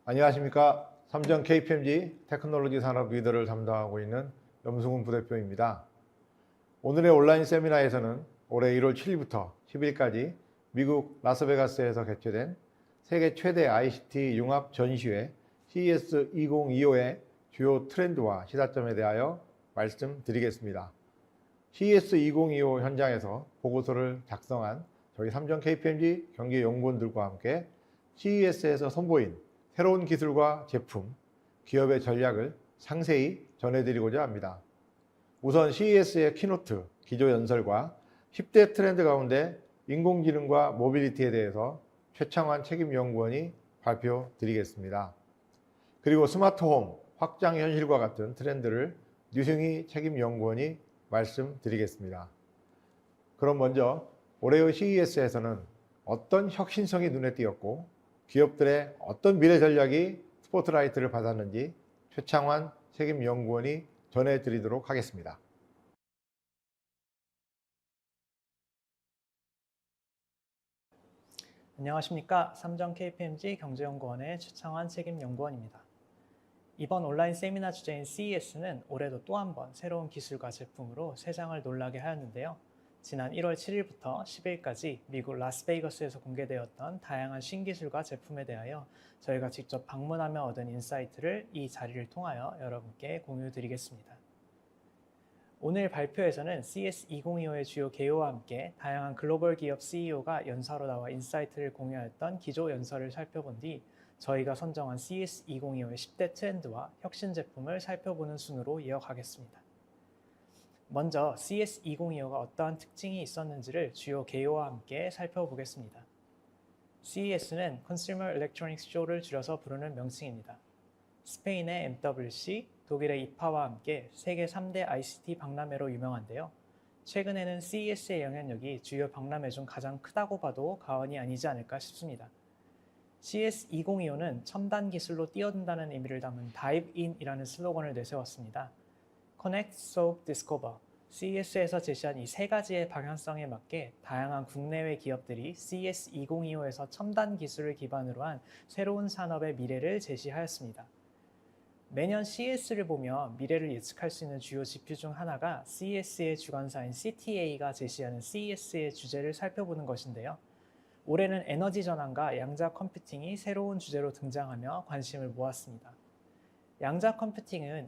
안녕하십니까. 삼정 KPMG 테크놀로지 산업 리더를 담당하고 있는 염승훈 부대표입니다. 오늘의 온라인 세미나에서는 올해 1월 7일부터 10일까지 미국 라스베가스에서 개최된 세계 최대 ICT 융합 전시회 CES 2025의 주요 트렌드와 시사점에 대하여 말씀드리겠습니다. CES 2025 현장에서 보고서를 작성한 저희 삼정 KPMG 경기연구원들과 함께 CES에서 선보인 새로운 기술과 제품, 기업의 전략을 상세히 전해드리고자 합니다. 우선 CES의 키노트, 기조연설과 10대 트렌드 가운데 인공지능과 모빌리티에 대해서 최창환 책임연구원이 발표드리겠습니다. 그리고 스마트홈, 확장현실과 같은 트렌드를 류승희 책임연구원이 말씀드리겠습니다. 그럼 먼저 올해의 CES에서는 어떤 혁신성이 눈에 띄었고 기업들의 어떤 미래 전략이 스포트라이트를 받았는지 최창환 책임연구원이 전해드리도록 하겠습니다. 안녕하십니까. 삼정 KPMG 경제연구원의 최창환 책임연구원입니다. 이번 온라인 세미나 주제인 CES는 올해도 또 한 번 새로운 기술과 제품으로 세상을 놀라게 하였는데요. 지난 1월 7일부터 10일까지 미국 라스베이거스에서 공개되었던 다양한 신기술과 제품에 대하여 저희가 직접 방문하며 얻은 인사이트를 이 자리를 통하여 여러분께 공유드리겠습니다. 오늘 발표에서는 CES 2025의 주요 개요와 함께 다양한 글로벌 기업 CEO가 연사로 나와 인사이트를 공유하였던 기조 연설을 살펴본 뒤 저희가 선정한 CES 2025의 10대 트렌드와 혁신 제품을 살펴보는 순으로 이어가겠습니다. 먼저 CES 2025가 어떠한 특징이 있었는지를 주요 개요와 함께 살펴보겠습니다. CES는 Consumer Electronics Show를 줄여서 부르는 명칭입니다. 스페인의 MWC, 독일의 이파와 함께 세계 3대 ICT 박람회로 유명한데요. 최근에는 CES의 영향력이 주요 박람회 중 가장 크다고 봐도 과언이 아니지 않을까 싶습니다. CES 2025는 첨단 기술로 뛰어든다는 의미를 담은 Dive In이라는 슬로건을 내세웠습니다. Connect, Solve, Discover. CES에서 제시한 이 세 가지의 방향성에 맞게 다양한 국내외 기업들이 CES 2025에서 첨단 기술을 기반으로 한 새로운 산업의 미래를 제시하였습니다. 매년 CES를 보며 미래를 예측할 수 있는 주요 지표 중 하나가 CES의 주관사인 CTA가 제시하는 CES의 주제를 살펴보는 것인데요. 올해는 에너지 전환과 양자 컴퓨팅이 새로운 주제로 등장하며 관심을 모았습니다. 양자 컴퓨팅은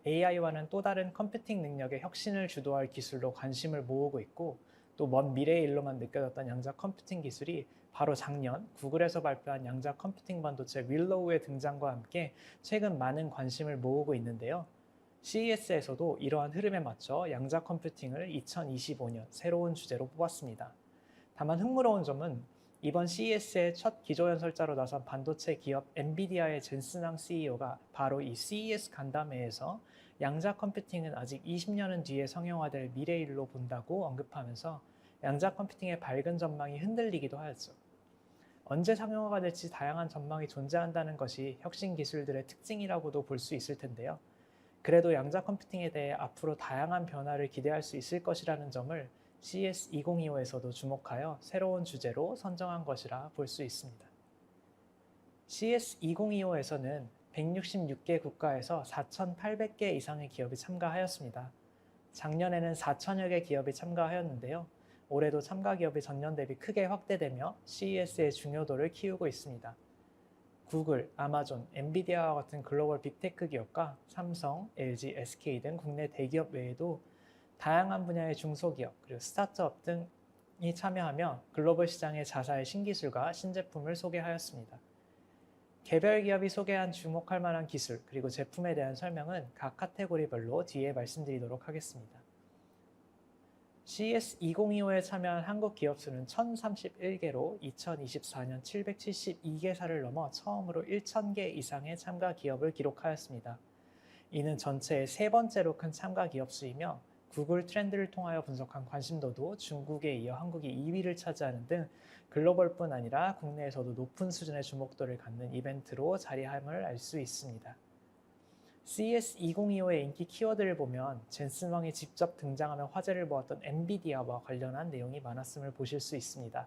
AI와는 또 다른 컴퓨팅 능력의 혁신을 주도할 기술로 관심을 모으고 있고 또 먼 미래의 일로만 느껴졌던 양자 컴퓨팅 기술이 바로 작년 구글에서 발표한 양자 컴퓨팅 반도체 윌로우의 등장과 함께 최근 많은 관심을 모으고 있는데요. CES에서도 이러한 흐름에 맞춰 양자 컴퓨팅을 2025년 새로운 주제로 뽑았습니다. 다만 흥미로운 점은 이번 CES의 첫 기조연설자로 나선 반도체 기업 엔비디아의 젠슨 황 CEO가 바로 이 CES 간담회에서 양자 컴퓨팅은 아직 20년은 뒤에 성형화될 미래일로 본다고 언급하면서 양자 컴퓨팅의 밝은 전망이 흔들리기도 하였죠. 언제 상용화가 될지 다양한 전망이 존재한다는 것이 혁신 기술들의 특징이라고도 볼 수 있을 텐데요. 그래도 양자 컴퓨팅에 대해 앞으로 다양한 변화를 기대할 수 있을 것이라는 점을 CES 2025에서도 주목하여 새로운 주제로 선정한 것이라 볼 수 있습니다. CES 2025에서는 166개 국가에서 4,800개 이상의 기업이 참가하였습니다. 작년에는 4천여 개 기업이 참가하였는데요. 올해도 참가 기업이 전년 대비 크게 확대되며 CES의 중요도를 키우고 있습니다. 구글, 아마존, 엔비디아와 같은 글로벌 빅테크 기업과 삼성, LG, SK 등 국내 대기업 외에도 다양한 분야의 중소기업 그리고 스타트업 등이 참여하며 글로벌 시장의 자사의 신기술과 신제품을 소개하였습니다. 개별 기업이 소개한 주목할 만한 기술 그리고 제품에 대한 설명은 각 카테고리별로 뒤에 말씀드리도록 하겠습니다. CES 2025에 참여한 한국 기업 수는 1,031개로 2024년 772개사를 넘어 처음으로 1,000개 이상의 참가 기업을 기록하였습니다. 이는 전체의 세 번째로 큰 참가 기업 수이며 구글 트렌드를 통하여 분석한 관심도도 중국에 이어 한국이 2위를 차지하는 등 글로벌뿐 아니라 국내에서도 높은 수준의 주목도를 갖는 이벤트로 자리함을 알 수 있습니다. CES 2025의 인기 키워드를 보면 젠슨 황이 직접 등장하며 화제를 모았던 엔비디아와 관련한 내용이 많았음을 보실 수 있습니다.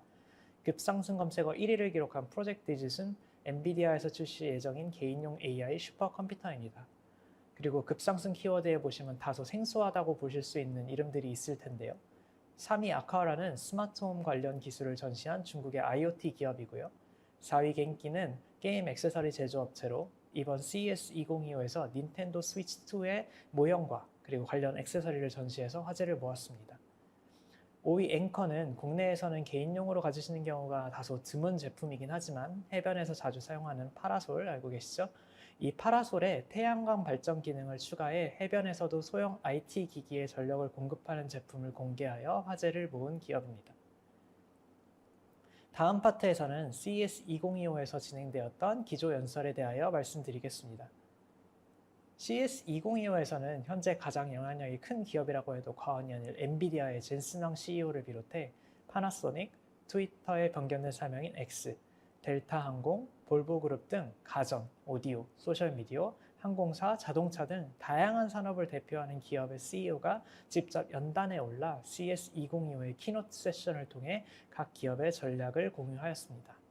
급상승 검색어 1위를 기록한 프로젝트 디짓은 엔비디아에서 출시 예정인 개인용 AI 슈퍼컴퓨터입니다. 그리고 급상승 키워드에 보시면 다소 생소하다고 보실 수 있는 이름들이 있을 텐데요. 3위 아카라는 스마트홈 관련 기술을 전시한 중국의 IoT 기업이고요. 4위 겐키는 게임 액세서리 제조업체로 이번 CES 2025에서 닌텐도 스위치 2의 모형과 그리고 관련 액세서리를 전시해서 화제를 모았습니다. 5위 앵커는 국내에서는 개인용으로 가지시는 경우가 다소 드문 제품이긴 하지만 해변에서 자주 사용하는 파라솔 알고 계시죠? 이 파라솔에 태양광 발전 기능을 추가해 해변에서도 소형 IT 기기에 전력을 공급하는 제품을 공개하여 화제를 모은 기업입니다. 다음 파트에서는 CES 2025에서 진행되었던 기조연설에 대하여 말씀드리겠습니다. CES 2025에서는 현재 가장 영향력이 큰 기업이라고 해도 과언이 아닐 엔비디아의 젠슨왕 CEO를 비롯해 파나소닉, 트위터의 변경된 사명인 X, 델타항공, 볼보그룹 등 가전, 오디오, 소셜미디어, 항공사, 자동차 등 다양한 산업을 대표하는 기업의 CEO가 직접 연단에 올라 CES 2025의 키노트 세션을 통해 각 기업의 전략을 공유하였습니다.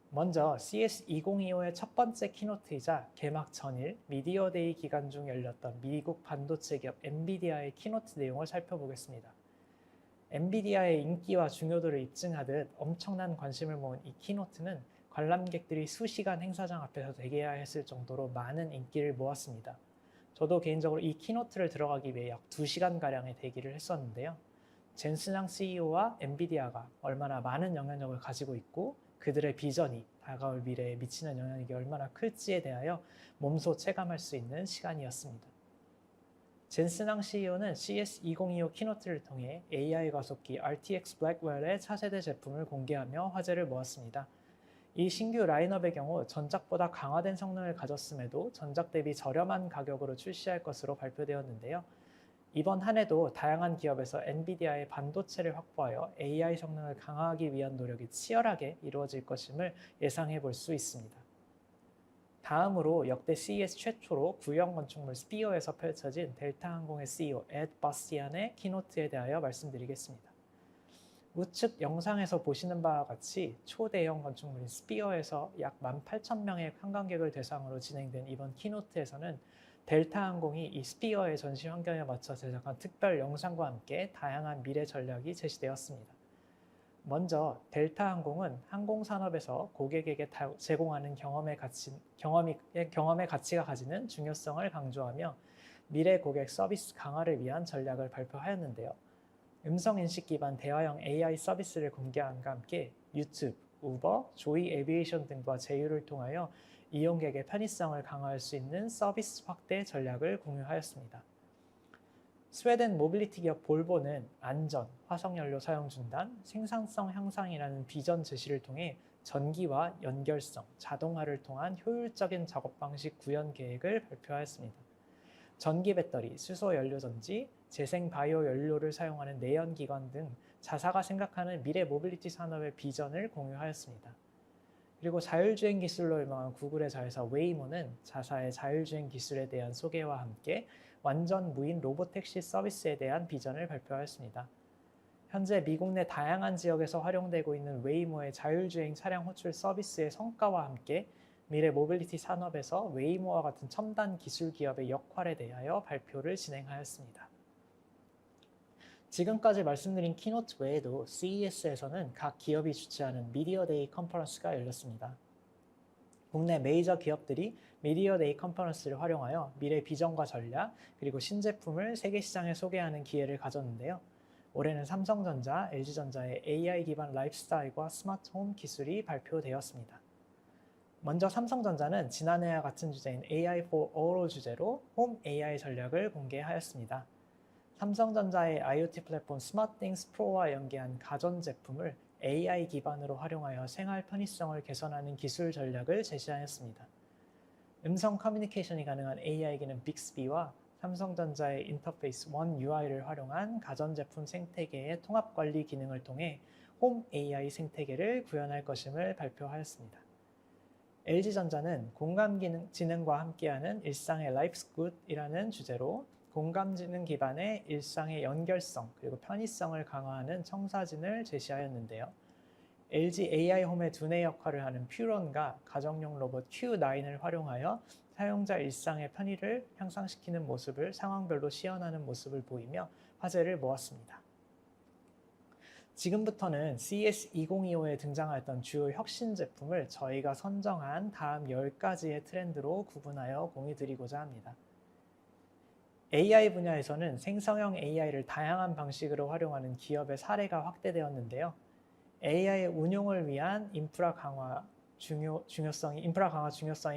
먼저 CES 2025의 첫 번째 키노트이자 개막 전일 미디어데이 기간 중 열렸던 미국 반도체 기업 엔비디아의 키노트 내용을 살펴보겠습니다. 엔비디아의 인기와 중요도를 입증하듯 엄청난 관심을 모은 이 키노트는 관람객들이 수시간 행사장 앞에서 대기해야 했을 정도로 많은 인기를 모았습니다. 저도 개인적으로 이 키노트를 들어가기 위해 약 2시간가량의 대기를 했었는데요. 젠슨왕 CEO와 엔비디아가 얼마나 많은 영향력을 가지고 있고 그들의 비전이 다가올 미래에 미치는 영향력이 얼마나 클지에 대하여 몸소 체감할 수 있는 시간이었습니다. 젠슨왕 CEO는 CES 2025 키노트를 통해 AI 가속기 RTX 블랙웰의 차세대 제품을 공개하며 화제를 모았습니다. 이 신규 라인업의 경우 전작보다 강화된 성능을 가졌음에도 전작 대비 저렴한 가격으로 출시할 것으로 발표되었는데요. 이번 한 해도 다양한 기업에서 엔비디아의 반도체를 확보하여 AI 성능을 강화하기 위한 노력이 치열하게 이루어질 것임을 예상해 볼 수 있습니다. 다음으로 역대 CES 최초로 구형 건축물 스피어에서 펼쳐진 델타항공의 CEO 에드 바스티안의 키노트에 대하여 말씀드리겠습니다. 우측 영상에서 보시는 바와 같이 초대형 건축물인 스피어에서 약 18,000명의 관광객을 대상으로 진행된 이번 키노트에서는 델타항공이 이 스피어의 전시 환경에 맞춰 제작한 특별 영상과 함께 다양한 미래 전략이 제시되었습니다. 먼저 델타항공은 항공산업에서 고객에게 제공하는 경험의 가치가 가지는 중요성을 강조하며 미래 고객 서비스 강화를 위한 전략을 발표하였는데요. 음성인식 기반 대화형 AI 서비스를 공개함과 함께 유튜브, 우버, 조이 에비에이션 등과 제휴를 통하여 이용객의 편의성을 강화할 수 있는 서비스 확대 전략을 공유하였습니다. 스웨덴 모빌리티 기업 볼보는 안전, 화석연료 사용 중단, 생산성 향상이라는 비전 제시를 통해 전기와 연결성, 자동화를 통한 효율적인 작업 방식 구현 계획을 발표하였습니다. 전기 배터리, 수소 연료 전지, 재생 바이오 연료를 사용하는 내연기관 등 자사가 생각하는 미래 모빌리티 산업의 비전을 공유하였습니다. 그리고 자율주행 기술로 유명한 구글의 자회사 웨이모는 자사의 자율주행 기술에 대한 소개와 함께 완전 무인 로보택시 서비스에 대한 비전을 발표하였습니다. 현재 미국 내 다양한 지역에서 활용되고 있는 웨이모의 자율주행 차량 호출 서비스의 성과와 함께 미래 모빌리티 산업에서 웨이모와 같은 첨단 기술 기업의 역할에 대하여 발표를 진행하였습니다. 지금까지 말씀드린 키노트 외에도 CES에서는 각 기업이 주최하는 미디어데이 컨퍼런스가 열렸습니다. 국내 메이저 기업들이 미디어데이 컨퍼런스를 활용하여 미래 비전과 전략, 그리고 신제품을 세계 시장에 소개하는 기회를 가졌는데요. 올해는 삼성전자, LG전자의 AI 기반 라이프스타일과 스마트홈 기술이 발표되었습니다. 먼저 삼성전자는 지난해와 같은 주제인 AI for All을 주제로 홈 AI 전략을 공개하였습니다. 삼성전자의 IoT 플랫폼 스마트띵스 프로와 연계한 가전제품을 AI 기반으로 활용하여 생활 편의성을 개선하는 기술 전략을 제시하였습니다. 음성 커뮤니케이션이 가능한 AI 기능 빅스비와 삼성전자의 인터페이스 원 UI를 활용한 가전제품 생태계의 통합관리 기능을 통해 홈 AI 생태계를 구현할 것임을 발표하였습니다. LG전자는 공감지능과 함께하는 일상의 Life's Good이라는 주제로 공감지능 기반의 일상의 연결성 그리고 편의성을 강화하는 청사진을 제시하였는데요. LG AI 홈의 두뇌 역할을 하는 퓨런과 가정용 로봇 Q9을 활용하여 사용자 일상의 편의를 향상시키는 모습을 상황별로 시연하는 모습을 보이며 화제를 모았습니다. 지금부터는 CES 2025에 등장하였던 주요 혁신 제품을 저희가 선정한 다음 10가지의 트렌드로 구분하여 공유드리고자 합니다. AI 분야에서는 생성형 AI를 다양한 방식으로 활용하는 기업의 사례가 확대되었는데요. AI의 운용을 위한 인프라 강화 중요성이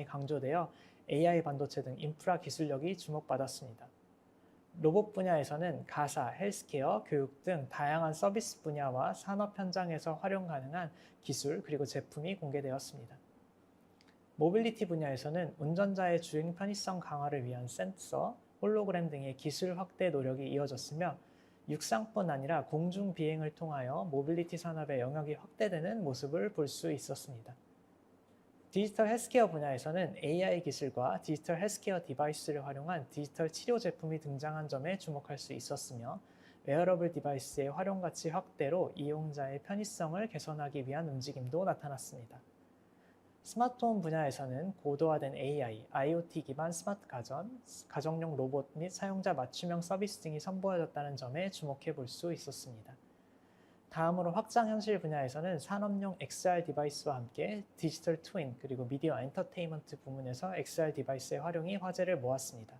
강조되어 AI 반도체 등 인프라 기술력이 주목받았습니다. 로봇 분야에서는 가사, 헬스케어, 교육 등 다양한 서비스 분야와 산업 현장에서 활용 가능한 기술 그리고 제품이 공개되었습니다. 모빌리티 분야에서는 운전자의 주행 편의성 강화를 위한 센서, 홀로그램 등의 기술 확대 노력이 이어졌으며 육상뿐 아니라 공중 비행을 통하여 모빌리티 산업의 영역이 확대되는 모습을 볼 수 있었습니다. 디지털 헬스케어 분야에서는 AI 기술과 디지털 헬스케어 디바이스를 활용한 디지털 치료 제품이 등장한 점에 주목할 수 있었으며 웨어러블 디바이스의 활용 가치 확대로 이용자의 편의성을 개선하기 위한 움직임도 나타났습니다. 스마트홈 분야에서는 고도화된 AI, IoT 기반 스마트 가전, 가정용 로봇 및 사용자 맞춤형 서비스 등이 선보여졌다는 점에 주목해 볼 수 있었습니다. 다음으로 확장현실 분야에서는 산업용 XR 디바이스와 함께 디지털 트윈 그리고 미디어 엔터테인먼트 부문에서 XR 라이프스타일의 활용이 화제를 모았습니다.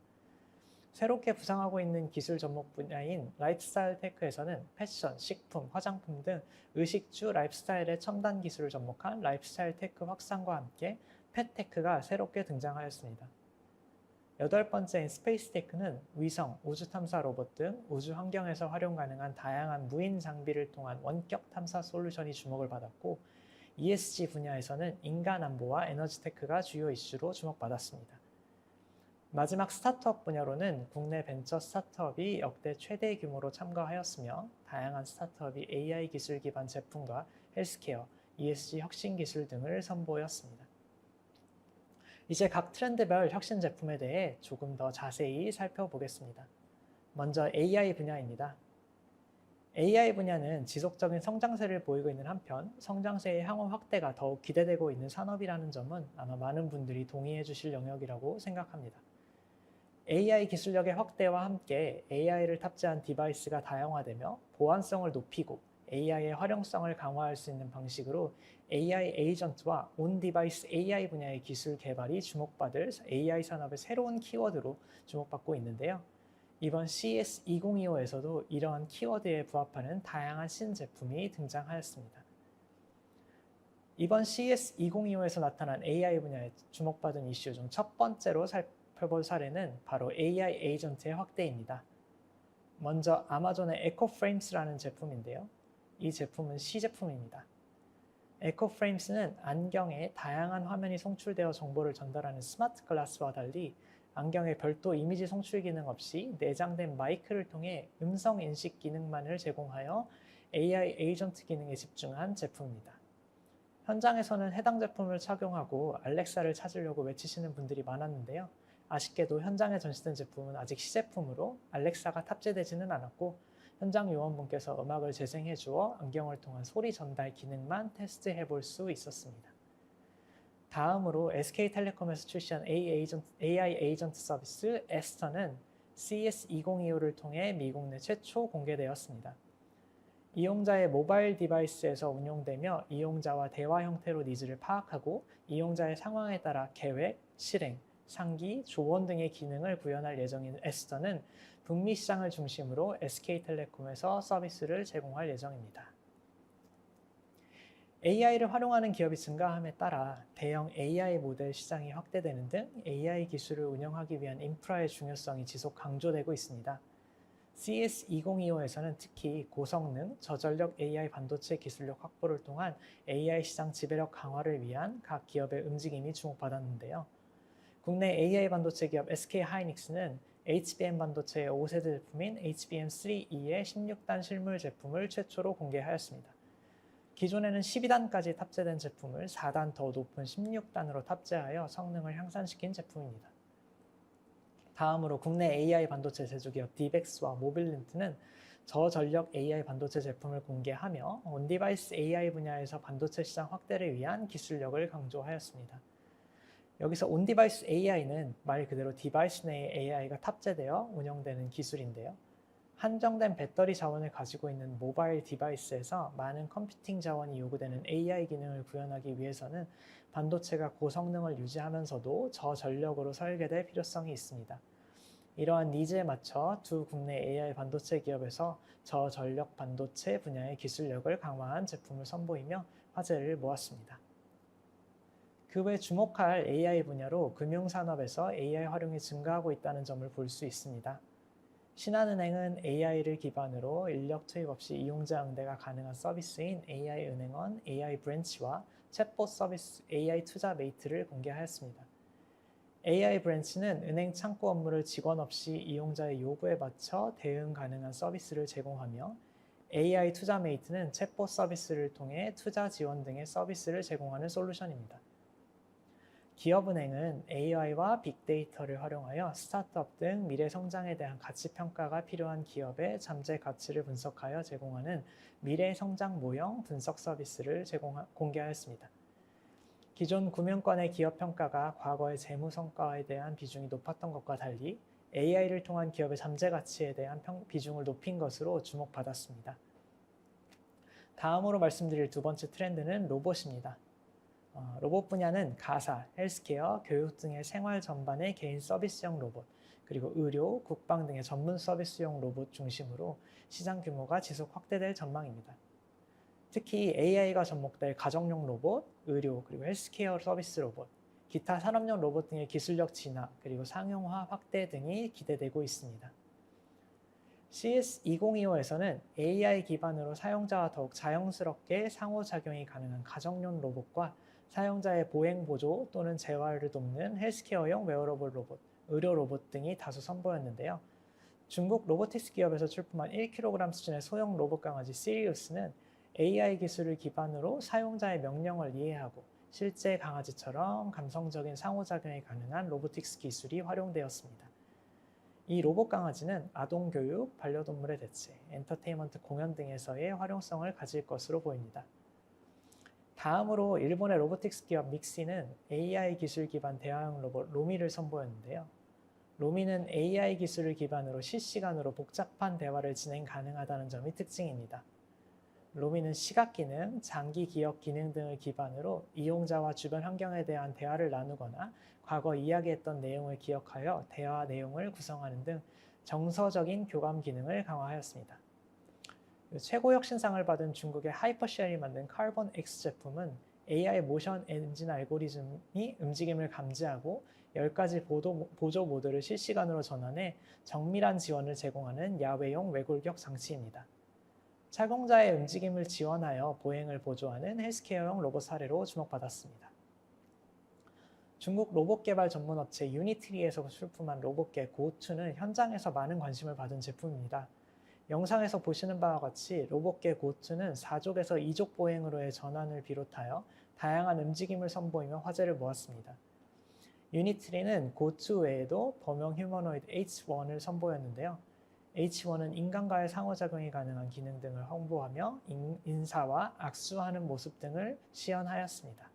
새롭게 부상하고 있는 기술 접목 분야인 라이프스타일 테크에서는 패션, 식품, 화장품 등 의식주 라이프스타일의 첨단 기술을 접목한 라이프스타일 테크 확산과 함께 펫테크가 새롭게 등장하였습니다. 8번째인 스페이스 테크는 위성, 우주 탐사 로봇 등 우주 환경에서 활용 가능한 다양한 무인 장비를 통한 원격 탐사 솔루션이 주목을 받았고 ESG 분야에서는 인간 안보와 에너지 테크가 주요 이슈로 주목받았습니다. 마지막 스타트업 분야로는 국내 벤처 스타트업이 역대 최대 규모로 참가하였으며 다양한 스타트업이 AI 기술 기반 제품과 헬스케어, ESG 혁신 기술 등을 선보였습니다. 이제 각 트렌드별 혁신 제품에 대해 조금 더 자세히 살펴보겠습니다. 먼저 AI 분야입니다. AI 분야는 지속적인 성장세를 보이고 있는 한편 성장세의 향후 확대가 더욱 기대되고 있는 산업이라는 점은 아마 많은 분들이 동의해 주실 영역이라고 생각합니다. AI 기술력의 확대와 함께 AI를 탑재한 디바이스가 다양화되며 보안성을 높이고 AI의 활용성을 강화할 수 있는 방식으로 AI 에이전트와 온-디바이스 AI 분야의 기술 개발이 주목받을 AI 산업의 새로운 키워드로 주목받고 있는데요. 이번 CES 2025에서도 이러한 키워드에 부합하는 다양한 신제품이 등장하였습니다. 이번 CES 2025에서 나타난 AI 분야에 주목받은 이슈 중 첫 번째로 살펴볼 사례는 바로 AI 에이전트의 확대입니다. 먼저 아마존의 에코프레임스라는 제품인데요. 이 제품은 시제품입니다. 에코프레임스는 안경에 다양한 화면이 송출되어 정보를 전달하는 스마트 글라스와 달리 안경에 별도 이미지 송출 기능 없이 내장된 마이크를 통해 음성 인식 기능만을 제공하여 AI 에이전트 기능에 집중한 제품입니다. 현장에서는 해당 제품을 착용하고 알렉사를 찾으려고 외치시는 분들이 많았는데요. 아쉽게도 현장에 전시된 제품은 아직 시제품으로 알렉사가 탑재되지는 않았고 현장 요원분께서 음악을 재생해 주어 안경을 통한 소리 전달 기능만 테스트해 볼 수 있었습니다. 다음으로 SK텔레콤에서 출시한 AI 에이전트 서비스 에스터는 CES 2025를 통해 미국 내 최초 공개되었습니다. 이용자의 모바일 디바이스에서 운용되며 이용자와 대화 형태로 니즈를 파악하고 이용자의 상황에 따라 계획, 실행, 상기, 조언 등의 기능을 구현할 예정인 에스터는 북미 시장을 중심으로 SK텔레콤에서 서비스를 제공할 예정입니다. AI를 활용하는 기업이 증가함에 따라 대형 AI 모델 시장이 확대되는 등 AI 기술을 운영하기 위한 인프라의 중요성이 지속 강조되고 있습니다. CES 2025에서는 특히 고성능, 저전력 AI 반도체 기술력 확보를 통한 AI 시장 지배력 강화를 위한 각 기업의 움직임이 주목받았는데요. 국내 AI 반도체 기업 SK하이닉스는 HBM 반도체의 5세대 제품인 HBM3E의 16단 실물 제품을 최초로 공개하였습니다. 기존에는 12단까지 탑재된 제품을 4단 더 높은 16단으로 탑재하여 성능을 향상시킨 제품입니다. 다음으로 국내 AI 반도체 제조기업 디벡스와 모빌린트는 저전력 AI 반도체 제품을 공개하며 온디바이스 AI 분야에서 반도체 시장 확대를 위한 기술력을 강조하였습니다. 여기서 온디바이스 AI는 말 그대로 디바이스 내에 AI가 탑재되어 운영되는 기술인데요. 한정된 배터리 자원을 가지고 있는 모바일 디바이스에서 많은 컴퓨팅 자원이 요구되는 AI 기능을 구현하기 위해서는 반도체가 고성능을 유지하면서도 저전력으로 설계될 필요성이 있습니다. 이러한 니즈에 맞춰 두 국내 AI 반도체 기업에서 저전력 반도체 분야의 기술력을 강화한 제품을 선보이며 화제를 모았습니다. 그 외 주목할 AI 분야로 금융산업에서 AI 활용이 증가하고 있다는 점을 볼 수 있습니다. 신한은행은 AI를 기반으로 인력 투입 없이 이용자 응대가 가능한 서비스인 AI은행원, AI브랜치와 챗봇 서비스 AI투자메이트를 공개하였습니다. AI브랜치는 은행 창구 업무를 직원 없이 이용자의 요구에 맞춰 대응 가능한 서비스를 제공하며 AI투자메이트는 챗봇 서비스를 통해 투자 지원 등의 서비스를 제공하는 솔루션입니다. 기업은행은 AI와 빅데이터를 활용하여 스타트업 등 미래 성장에 대한 가치 평가가 필요한 기업의 잠재 가치를 분석하여 제공하는 미래 성장 모형 분석 서비스를 공개하였습니다. 기존 금융권의 기업 평가가 과거의 재무 성과에 대한 비중이 높았던 것과 달리 AI를 통한 기업의 잠재 가치에 대한 비중을 높인 것으로 주목받았습니다. 다음으로 말씀드릴 두 번째 트렌드는 로봇입니다. 로봇 분야는 가사, 헬스케어, 교육 등의 생활 전반의 개인 서비스형 로봇, 그리고 의료, 국방 등의 전문 서비스용 로봇 중심으로 시장 규모가 지속 확대될 전망입니다. 특히 AI가 접목될 가정용 로봇, 의료, 그리고 헬스케어 서비스 로봇, 기타 산업용 로봇 등의 기술력 진화, 그리고 상용화 확대 등이 기대되고 있습니다. CES 2025에서는 AI 기반으로 사용자와 더욱 자연스럽게 상호작용이 가능한 가정용 로봇과 사용자의 보행 보조 또는 재활을 돕는 헬스케어용 웨어러블 로봇, 의료 로봇 등이 다수 선보였는데요. 중국 로보틱스 기업에서 출품한 1kg 수준의 소형 로봇 강아지 시리우스는 AI 기술을 기반으로 사용자의 명령을 이해하고 실제 강아지처럼 감성적인 상호작용이 가능한 로보틱스 기술이 활용되었습니다. 이 로봇 강아지는 아동 교육, 반려동물의 대체, 엔터테인먼트 공연 등에서의 활용성을 가질 것으로 보입니다. 다음으로 일본의 로보틱스 기업 믹시는 AI 기술 기반 대화형 로봇 로미를 선보였는데요. 로미는 AI 기술을 기반으로 실시간으로 복잡한 대화를 진행 가능하다는 점이 특징입니다. 로미는 시각 기능, 장기 기억 기능 등을 기반으로 이용자와 주변 환경에 대한 대화를 나누거나 과거 이야기했던 내용을 기억하여 대화 내용을 구성하는 등 정서적인 교감 기능을 강화하였습니다. 최고 혁신상을 받은 중국의 하이퍼쉘이 만든 카본 X 제품은 AI 모션 엔진 알고리즘이 움직임을 감지하고 10가지 보조 모드를 실시간으로 전환해 정밀한 지원을 제공하는 야외용 외골격 장치입니다. 착용자의 움직임을 지원하여 보행을 보조하는 헬스케어용 로봇 사례로 주목받았습니다. 중국 로봇 개발 전문 업체 유니트리에서 출품한 로봇계 고2는 현장에서 많은 관심을 받은 제품입니다. 영상에서 보시는 바와 같이 로봇계 고2는 4족에서 2족 보행으로의 전환을 비롯하여 다양한 움직임을 선보이며 화제를 모았습니다. 유니트리는 고2 외에도 범용 휴머노이드 H1을 선보였는데요. H1은 인간과의 상호작용이 가능한 기능 등을 홍보하며 인사와 악수하는 모습 등을 시연하였습니다.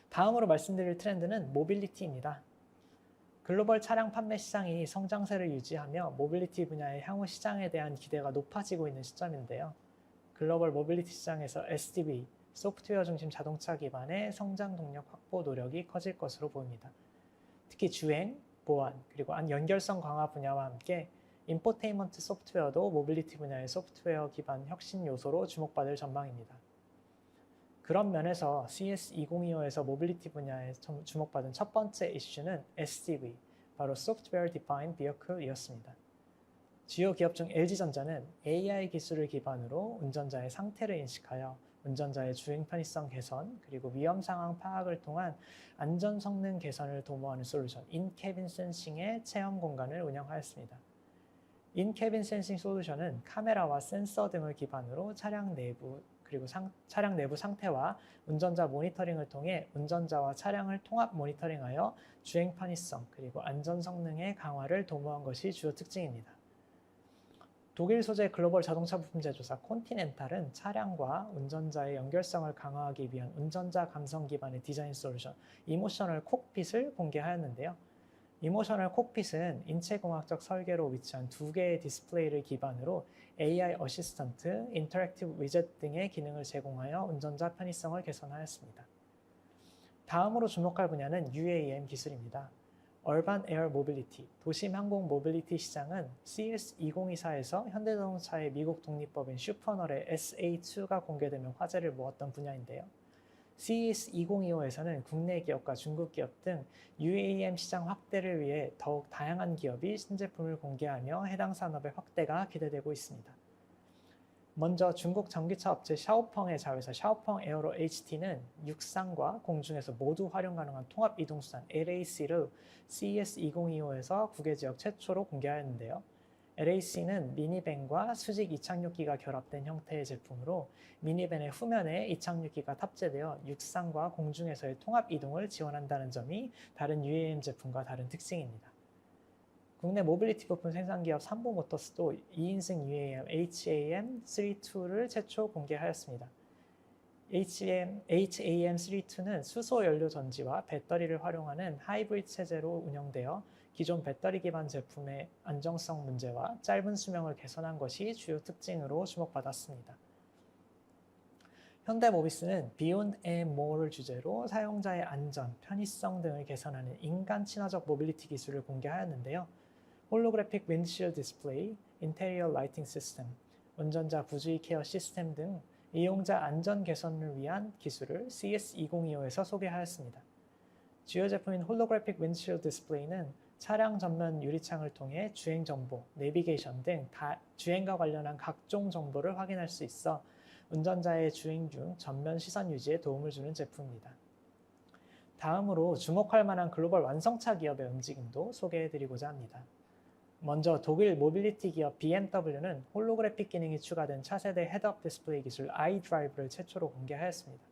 다음으로 말씀드릴 트렌드는 모빌리티입니다. 글로벌 차량 판매 시장이 성장세를 유지하며 모빌리티 분야의 향후 시장에 대한 기대가 높아지고 있는 시점인데요. 글로벌 모빌리티 시장에서 SDV, 소프트웨어 중심 자동차 기반의 성장 동력 확보 노력이 커질 것으로 보입니다. 특히 주행, 보안, 그리고 연결성 강화 분야와 함께 인포테인먼트 소프트웨어도 모빌리티 분야의 소프트웨어 기반 혁신 요소로 주목받을 전망입니다. 그런 면에서 CES 2025에서 모빌리티 분야에 주목받은 첫 번째 이슈는 SDV, 바로 Software Defined Vehicle이었습니다. 주요 기업 중 LG전자는 AI 기술을 기반으로 운전자의 상태를 인식하여 운전자의 주행 편의성 개선, 그리고 위험 상황 파악을 통한 안전 성능 개선을 도모하는 솔루션 인캐빈 센싱의 체험 공간을 운영하였습니다. 인캐빈 센싱 솔루션은 카메라와 센서 등을 기반으로 차량 내부 그리고 차량 내부 상태와 운전자 모니터링을 통해 운전자와 차량을 통합 모니터링하여 주행 편의성 그리고 안전 성능의 강화를 도모한 것이 주요 특징입니다. 독일 소재 글로벌 자동차 부품 제조사 콘티넨탈은 차량과 운전자의 연결성을 강화하기 위한 운전자 감성 기반의 디자인 솔루션 이모셔널 콕핏을 공개하였는데요. 이모셔널 콕핏은 인체공학적 설계로 위치한 두 개의 디스플레이를 기반으로 AI 어시스턴트, 인터랙티브 위젯 등의 기능을 제공하여 운전자 편의성을 개선하였습니다. 다음으로 주목할 분야는 UAM 기술입니다. 얼반 에어 모빌리티, 도심 항공 모빌리티 시장은 CS2024에서 현대자동차의 미국 독립법인 슈퍼널의 SA2가 공개되며 화제를 모았던 분야인데요. CES2025에서는 국내 기업과 중국 기업 등 UAM 시장 확대를 위해 더욱 다양한 기업이 신제품을 공개하며 해당 산업의 확대가 기대되고 있습니다. 먼저 중국 전기차 업체 샤오펑의 자회사 샤오펑 에어로 HT는 육상과 공중에서 모두 활용 가능한 통합 이동수단 LAC를 CES2025에서 국외 지역 최초로 공개하였는데요. LAC는 미니밴과 수직 이착륙기가 결합된 형태의 제품으로 미니밴의 후면에 이착륙기가 탑재되어 육상과 공중에서의 통합 이동을 지원한다는 점이 다른 UAM 제품과 다른 특징입니다. 국내 모빌리티 부품 생산 기업 삼보모터스도 2인승 UAM HAM32를 최초 공개하였습니다. HAM32는 수소 연료 전지와 배터리를 활용하는 하이브리드 체제로 운영되어 기존 배터리 기반 제품의 안정성 문제와 짧은 수명을 개선한 것이 주요 특징으로 주목받았습니다. 현대모비스는 Beyond and More를 주제로 사용자의 안전, 편의성 등을 개선하는 인간 친화적 모빌리티 기술을 공개하였는데요. 홀로그래픽 윈드실 디스플레이, 인테리어 라이팅 시스템, 운전자 부주의 케어 시스템 등 이용자 안전 개선을 위한 기술을 CS2025에서 소개하였습니다. 주요 제품인 홀로그래픽 윈드실 디스플레이는 차량 전면 유리창을 통해 주행 정보, 내비게이션 등 주행과 관련한 각종 정보를 확인할 수 있어 운전자의 주행 중 전면 시선 유지에 도움을 주는 제품입니다. 다음으로 주목할 만한 글로벌 완성차 기업의 움직임도 소개해드리고자 합니다. 먼저 독일 모빌리티 기업 BMW는 홀로그래픽 기능이 추가된 차세대 헤드업 디스플레이 기술 iDrive를 최초로 공개하였습니다.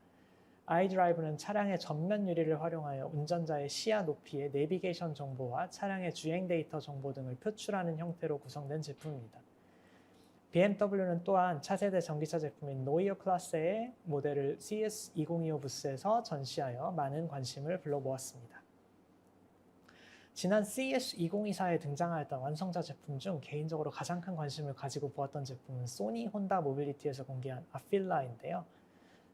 iDrive는 차량의 전면 유리를 활용하여 운전자의 시야 높이의 내비게이션 정보와 차량의 주행 데이터 정보 등을 표출하는 형태로 구성된 제품입니다. BMW는 또한 차세대 전기차 제품인 노이어 클래스의 모델을 CES2025 부스에서 전시하여 많은 관심을 불러모았습니다. 지난 CES2024에 등장하였던 완성차 제품 중 개인적으로 가장 큰 관심을 가지고 보았던 제품은 소니 혼다 모빌리티에서 공개한 아필라인데요.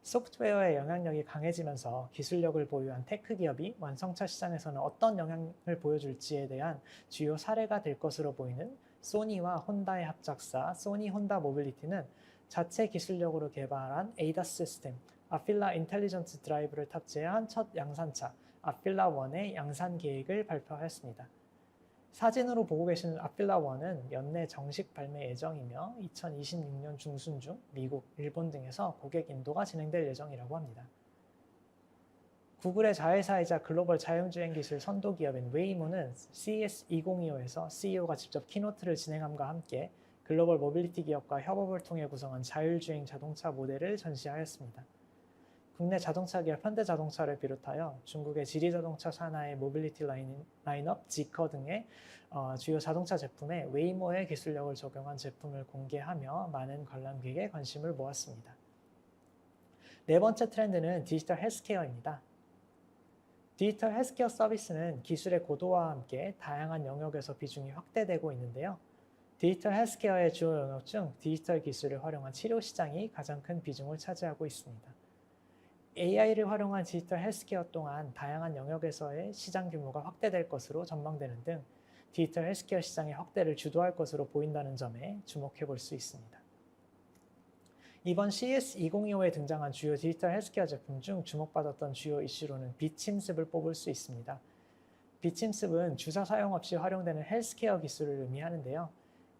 소프트웨어의 영향력이 강해지면서 기술력을 보유한 테크 기업이 완성차 시장에서는 어떤 영향을 보여줄지에 대한 주요 사례가 될 것으로 보이는 소니와 혼다의 합작사 소니 혼다 모빌리티는 자체 기술력으로 개발한 ADAS 시스템 아필라 인텔리전트 드라이브를 탑재한 첫 양산차 아필라1의 양산 계획을 발표하였습니다. 사진으로 보고 계시는 아필라1은 연내 정식 발매 예정이며 2026년 중순 중 미국, 일본 등에서 고객 인도가 진행될 예정이라고 합니다. 구글의 자회사이자 글로벌 자율주행 기술 선도 기업인 웨이모는 CES2025에서 CEO가 직접 키노트를 진행함과 함께 글로벌 모빌리티 기업과 협업을 통해 구성한 자율주행 자동차 모델을 전시하였습니다. 국내 자동차 기업 현대자동차를 비롯하여 중국의 지리자동차 산하의 모빌리티 라인업, 지커 등의 주요 자동차 제품에 웨이모의 기술력을 적용한 제품을 공개하며 많은 관람객의 관심을 모았습니다. 네 번째 트렌드는 디지털 헬스케어입니다. 디지털 헬스케어 서비스는 기술의 고도화와 함께 다양한 영역에서 비중이 확대되고 있는데요. 디지털 헬스케어의 주요 영역 중 디지털 기술을 활용한 치료 시장이 가장 큰 비중을 차지하고 있습니다. AI를 활용한 디지털 헬스케어 또한 다양한 영역에서의 시장 규모가 확대될 것으로 전망되는 등 디지털 헬스케어 시장의 확대를 주도할 것으로 보인다는 점에 주목해 볼 수 있습니다. 이번 CES2025에 등장한 주요 디지털 헬스케어 제품 중 주목받았던 주요 이슈로는 비침습을 뽑을 수 있습니다. 비침습은 주사 사용 없이 활용되는 헬스케어 기술을 의미하는데요.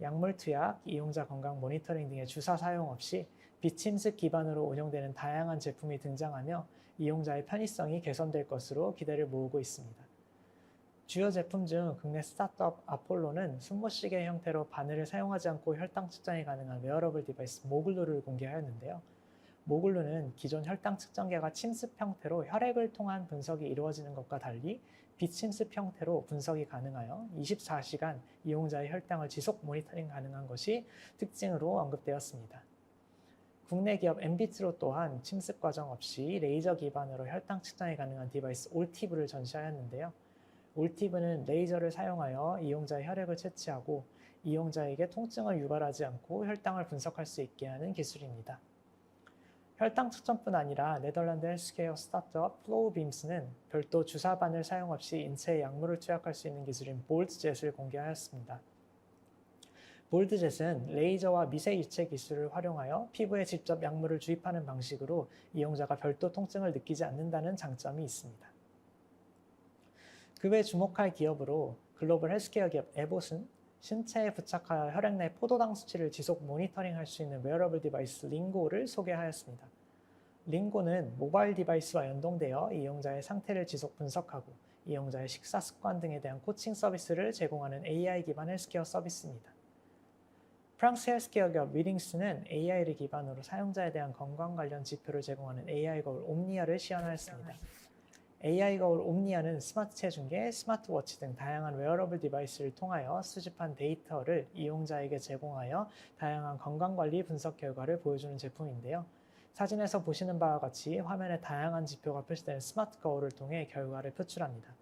약물 투약, 이용자 건강 모니터링 등의 주사 사용 없이 비침습 기반으로 운영되는 다양한 제품이 등장하며 이용자의 편의성이 개선될 것으로 기대를 모으고 있습니다. 주요 제품 중 국내 스타트업 아폴로는 숨모시계 형태로 바늘을 사용하지 않고 혈당 측정이 가능한 웨어러블 디바이스 모글루를 공개하였는데요. 모글루는 기존 혈당 측정계가 침습 형태로 혈액을 통한 분석이 이루어지는 것과 달리 비침습 형태로 분석이 가능하여 24시간 이용자의 혈당을 지속 모니터링 가능한 것이 특징으로 언급되었습니다. 국내 기업 엠비트로 또한 침습 과정 없이 레이저 기반으로 혈당 측정이 가능한 디바이스 올티브를 전시하였는데요. 올티브는 레이저를 사용하여 이용자의 혈액을 채취하고 이용자에게 통증을 유발하지 않고 혈당을 분석할 수 있게 하는 기술입니다. 혈당 측정뿐 아니라 네덜란드 헬스케어 스타트업 플로우빔스는 별도 주사바늘 사용 없이 인체에 약물을 투약할 수 있는 기술인 볼드젯을 공개하였습니다. 볼드젯은 레이저와 미세 유체 기술을 활용하여 피부에 직접 약물을 주입하는 방식으로 이용자가 별도 통증을 느끼지 않는다는 장점이 있습니다. 그 외 주목할 기업으로 글로벌 헬스케어 기업 에봇은 신체에 부착하여 혈액 내 포도당 수치를 지속 모니터링할 수 있는 웨어러블 디바이스 링고를 소개하였습니다. 링고는 모바일 디바이스와 연동되어 이용자의 상태를 지속 분석하고 이용자의 식사 습관 등에 대한 코칭 서비스를 제공하는 AI 기반 헬스케어 서비스입니다. 프랑스 헬스케어 기업 위링스는 AI를 기반으로 사용자에 대한 건강 관련 지표를 제공하는 AI 거울 옴니아를 시연하였습니다. AI 거울 옴니아는 스마트 체중계, 스마트워치 등 다양한 웨어러블 디바이스를 통하여 수집한 데이터를 이용자에게 제공하여 다양한 건강관리 분석 결과를 보여주는 제품인데요. 사진에서 보시는 바와 같이 화면에 다양한 지표가 표시되는 스마트 거울을 통해 결과를 표출합니다.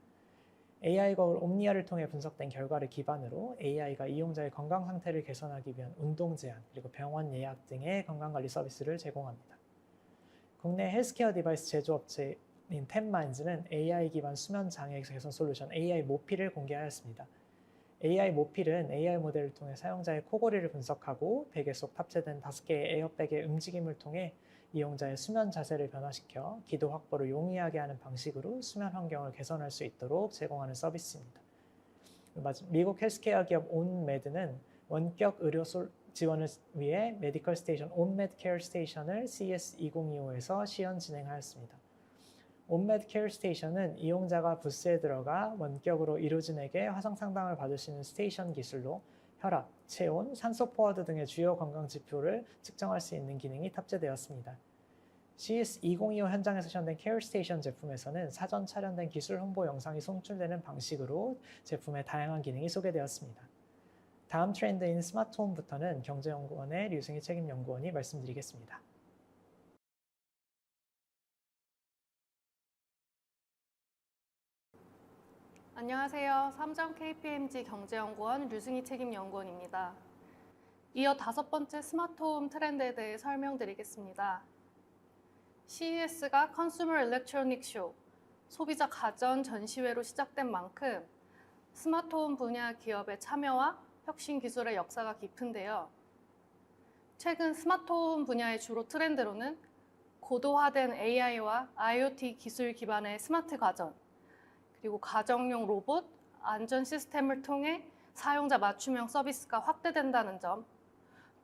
AI 거울 옴니아를 통해 분석된 결과를 기반으로 AI가 이용자의 건강 상태를 개선하기 위한 운동 제한, 그리고 병원 예약 등의 건강관리 서비스를 제공합니다. 국내 헬스케어 디바이스 제조업체 템마인즈는 AI 기반 수면 장애 개선 솔루션 AI 모필을 공개하였습니다. AI 모필은 AI 모델을 통해 사용자의 코골이를 분석하고 베개 속 탑재된 5개의 에어백의 움직임을 통해 이용자의 수면 자세를 변화시켜 기도 확보를 용이하게 하는 방식으로 수면 환경을 개선할 수 있도록 제공하는 서비스입니다. 미국 헬스케어 기업 온메드는 원격 의료 지원을 위해 메디컬 스테이션 온메드 케어 스테이션을 CES 2025에서 시연 진행하였습니다. 온메드 케어 스테이션은 이용자가 부스에 들어가 원격으로 의료진에게 화상 상담을 받을 수 있는 스테이션 기술로 혈압, 체온, 산소 포화도 등의 주요 건강 지표를 측정할 수 있는 기능이 탑재되었습니다. CES 2025 현장에서 시연된 케어 스테이션 제품에서는 사전 촬영된 기술 홍보 영상이 송출되는 방식으로 제품의 다양한 기능이 소개되었습니다. 다음 트렌드인 스마트홈부터는 경제연구원의 류승희 책임연구원이 말씀드리겠습니다. 안녕하세요. 삼정 KPMG 경제연구원 류승희 책임연구원입니다. 이어 5번째 스마트홈 트렌드에 대해 설명드리겠습니다. CES가 컨슈머 일렉트로닉 쇼, 소비자 가전 전시회로 시작된 만큼 스마트홈 분야 기업의 참여와 혁신 기술의 역사가 깊은데요. 최근 스마트홈 분야의 주로 트렌드로는 고도화된 AI와 IoT 기술 기반의 스마트 가전, 그리고 가정용 로봇, 안전 시스템을 통해 사용자 맞춤형 서비스가 확대된다는 점,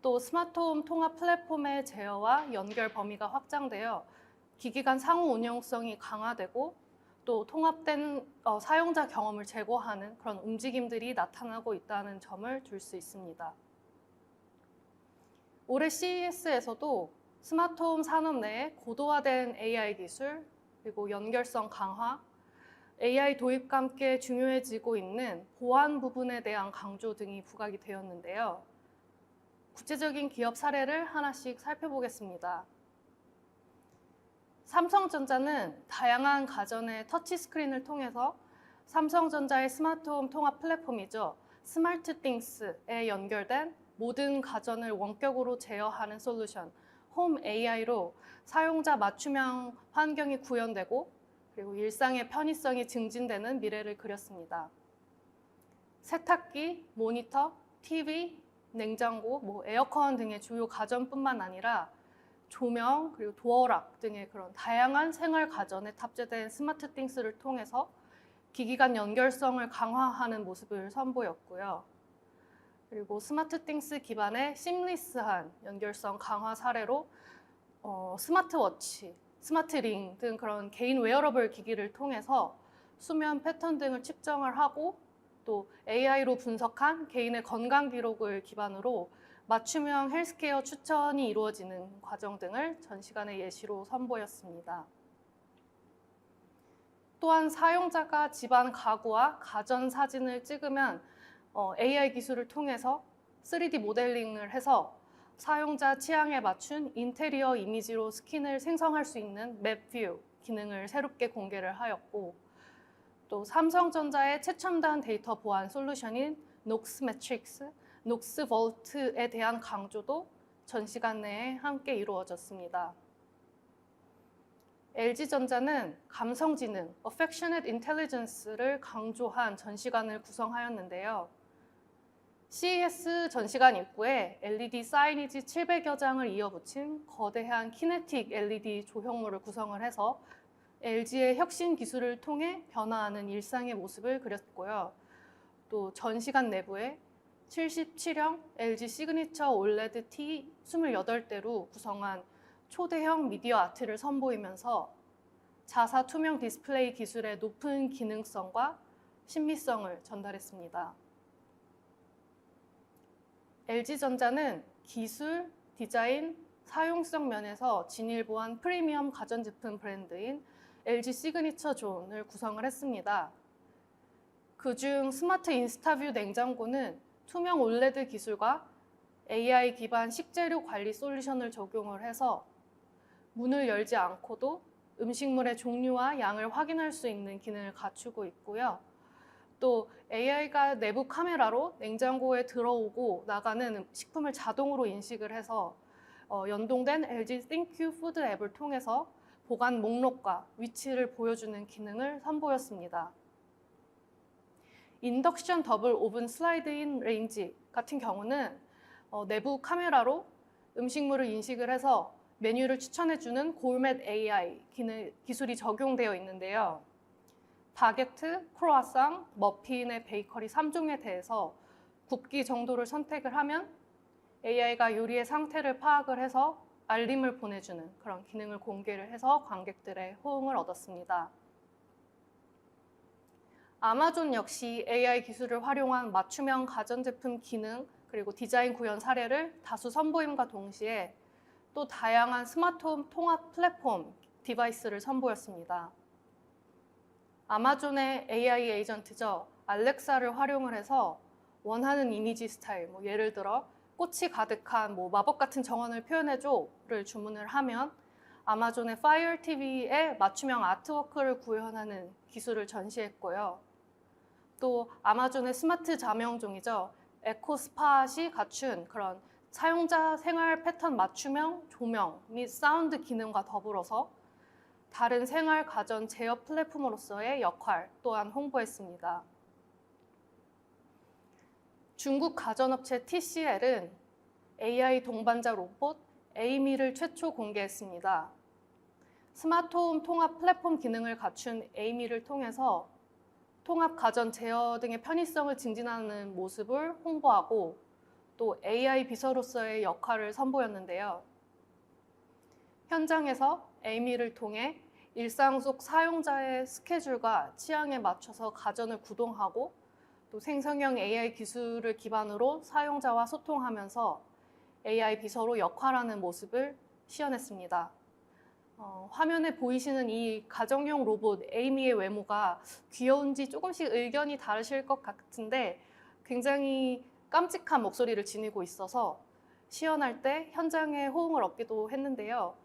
또 스마트홈 통합 플랫폼의 제어와 연결 범위가 확장되어 기기 간 상호 운용성이 강화되고 또 통합된 사용자 경험을 제고하는 그런 움직임들이 나타나고 있다는 점을 들 수 있습니다. 올해 CES에서도 스마트홈 산업 내에 고도화된 AI 기술, 그리고 연결성 강화, AI 도입과 함께 중요해지고 있는 보안 부분에 대한 강조 등이 부각이 되었는데요. 구체적인 기업 사례를 하나씩 살펴보겠습니다. 삼성전자는 다양한 가전의 터치스크린을 통해서 삼성전자의 스마트홈 통합 플랫폼이죠. 스마트띵스에 연결된 모든 가전을 원격으로 제어하는 솔루션 홈 AI로 사용자 맞춤형 환경이 구현되고 그리고 일상의 편의성이 증진되는 미래를 그렸습니다. 세탁기, 모니터, TV, 냉장고, 에어컨 등의 주요 가전뿐만 아니라 조명, 그리고 도어락 등의 그런 다양한 생활 가전에 탑재된 스마트띵스를 통해서 기기 간 연결성을 강화하는 모습을 선보였고요. 그리고 스마트띵스 기반의 심리스한 연결성 강화 사례로 스마트워치, 스마트링 등 그런 개인 웨어러블 기기를 통해서 수면 패턴 등을 측정을 하고 또 AI로 분석한 개인의 건강 기록을 기반으로 맞춤형 헬스케어 추천이 이루어지는 과정 등을 전시관의 예시로 선보였습니다. 또한 사용자가 집안 가구와 가전 사진을 찍으면 AI 기술을 통해서 3D 모델링을 해서 사용자 취향에 맞춘 인테리어 이미지로 스킨을 생성할 수 있는 맵뷰 기능을 새롭게 공개를 하였고, 또 삼성전자의 최첨단 데이터 보안 솔루션인 녹스 매트릭스, 녹스 볼트에 대한 강조도 전시관 내에 함께 이루어졌습니다. LG전자는 감성지능, Affectionate Intelligence를 강조한 전시관을 구성하였는데요. CES 전시관 입구에 LED 사이니지 700여 장을 이어붙인 거대한 키네틱 LED 조형물을 구성을 해서 LG의 혁신 기술을 통해 변화하는 일상의 모습을 그렸고요. 또 전시관 내부에 77형 LG 시그니처 올레드 T 28대로 구성한 초대형 미디어 아트를 선보이면서 자사 투명 디스플레이 기술의 높은 기능성과 신미성을 전달했습니다. LG전자는 기술, 디자인, 사용성 면에서 진일보한 프리미엄 가전제품 브랜드인 LG 시그니처 존을 구성을 했습니다. 그중 스마트 인스타뷰 냉장고는 투명 올레드 기술과 AI 기반 식재료 관리 솔루션을 적용을 해서 문을 열지 않고도 음식물의 종류와 양을 확인할 수 있는 기능을 갖추고 있고요. 또 AI가 내부 카메라로 냉장고에 들어오고 나가는 식품을 자동으로 인식을 해서 연동된 LG ThinQ 푸드 앱을 통해서 보관 목록과 위치를 보여주는 기능을 선보였습니다. 인덕션 더블 오븐 슬라이드인 레인지 같은 경우는 내부 카메라로 음식물을 인식을 해서 메뉴를 추천해주는 고르멧 AI 기술이 적용되어 있는데요. 바게트, 크로아상, 머핀의 베이커리 3종에 대해서 굽기 정도를 선택을 하면 AI가 요리의 상태를 파악을 해서 알림을 보내주는 그런 기능을 공개를 해서 관객들의 호응을 얻었습니다. 아마존 역시 AI 기술을 활용한 맞춤형 가전제품 기능 그리고 디자인 구현 사례를 다수 선보임과 동시에 또 다양한 스마트홈 통합 플랫폼 디바이스를 선보였습니다. 아마존의 AI 에이전트죠. 알렉사를 활용을 해서 원하는 이미지 스타일, 예를 들어 꽃이 가득한 마법 같은 정원을 표현해줘를 주문을 하면 아마존의 파이어 TV에 맞춤형 아트워크를 구현하는 기술을 전시했고요. 또 아마존의 스마트 자명종이죠. 에코스팟이 갖춘 그런 사용자 생활 패턴 맞춤형 조명 및 사운드 기능과 더불어서 다른 생활 가전 제어 플랫폼으로서의 역할 또한 홍보했습니다. 중국 가전업체 TCL은 AI 동반자 로봇 에이미를 최초 공개했습니다. 스마트홈 통합 플랫폼 기능을 갖춘 에이미를 통해서 통합 가전 제어 등의 편의성을 증진하는 모습을 홍보하고 또 AI 비서로서의 역할을 선보였는데요. 현장에서 에이미를 통해 일상 속 사용자의 스케줄과 취향에 맞춰서 가전을 구동하고 또 생성형 AI 기술을 기반으로 사용자와 소통하면서 AI 비서로 역할하는 모습을 시연했습니다. 화면에 보이시는 이 가정용 로봇 에이미의 외모가 귀여운지 조금씩 의견이 다르실 것 같은데 굉장히 깜찍한 목소리를 지니고 있어서 시연할 때 현장에 호응을 얻기도 했는데요.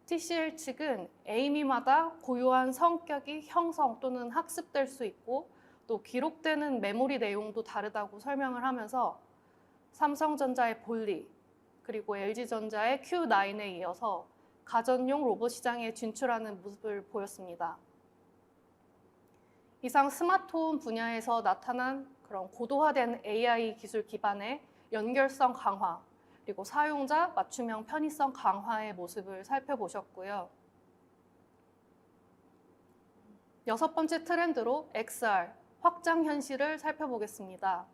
TCL 측은 에이미마다 고유한 성격이 형성 또는 학습될 수 있고 또 기록되는 메모리 내용도 다르다고 설명을 하면서 삼성전자의 볼리 그리고 LG전자의 Q9에 이어서 가전용 로봇 시장에 진출하는 모습을 보였습니다. 이상 스마트홈 분야에서 나타난 그런 고도화된 AI 기술 기반의 연결성 강화 그리고 사용자 맞춤형 편의성 강화의 모습을 살펴보셨고요. 6번째 트렌드로 XR, 확장 현실을 살펴보겠습니다.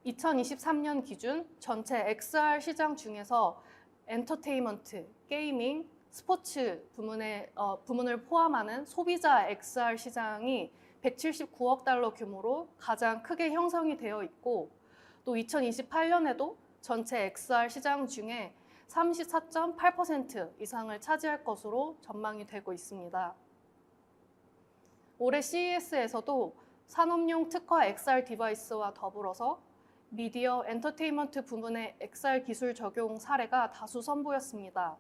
2023년 기준 전체 XR 시장 중에서 엔터테인먼트, 게이밍, 스포츠 부문을 포함하는 소비자 XR 시장이 179억 달러 규모로 가장 크게 형성이 되어 있고 또 2028년에도 전체 XR 시장 중에 34.8% 이상을 차지할 것으로 전망이 되고 있습니다. 올해 CES에서도 산업용 특화 XR 디바이스와 더불어서 미디어 엔터테인먼트 부문의 XR 기술 적용 사례가 다수 선보였습니다.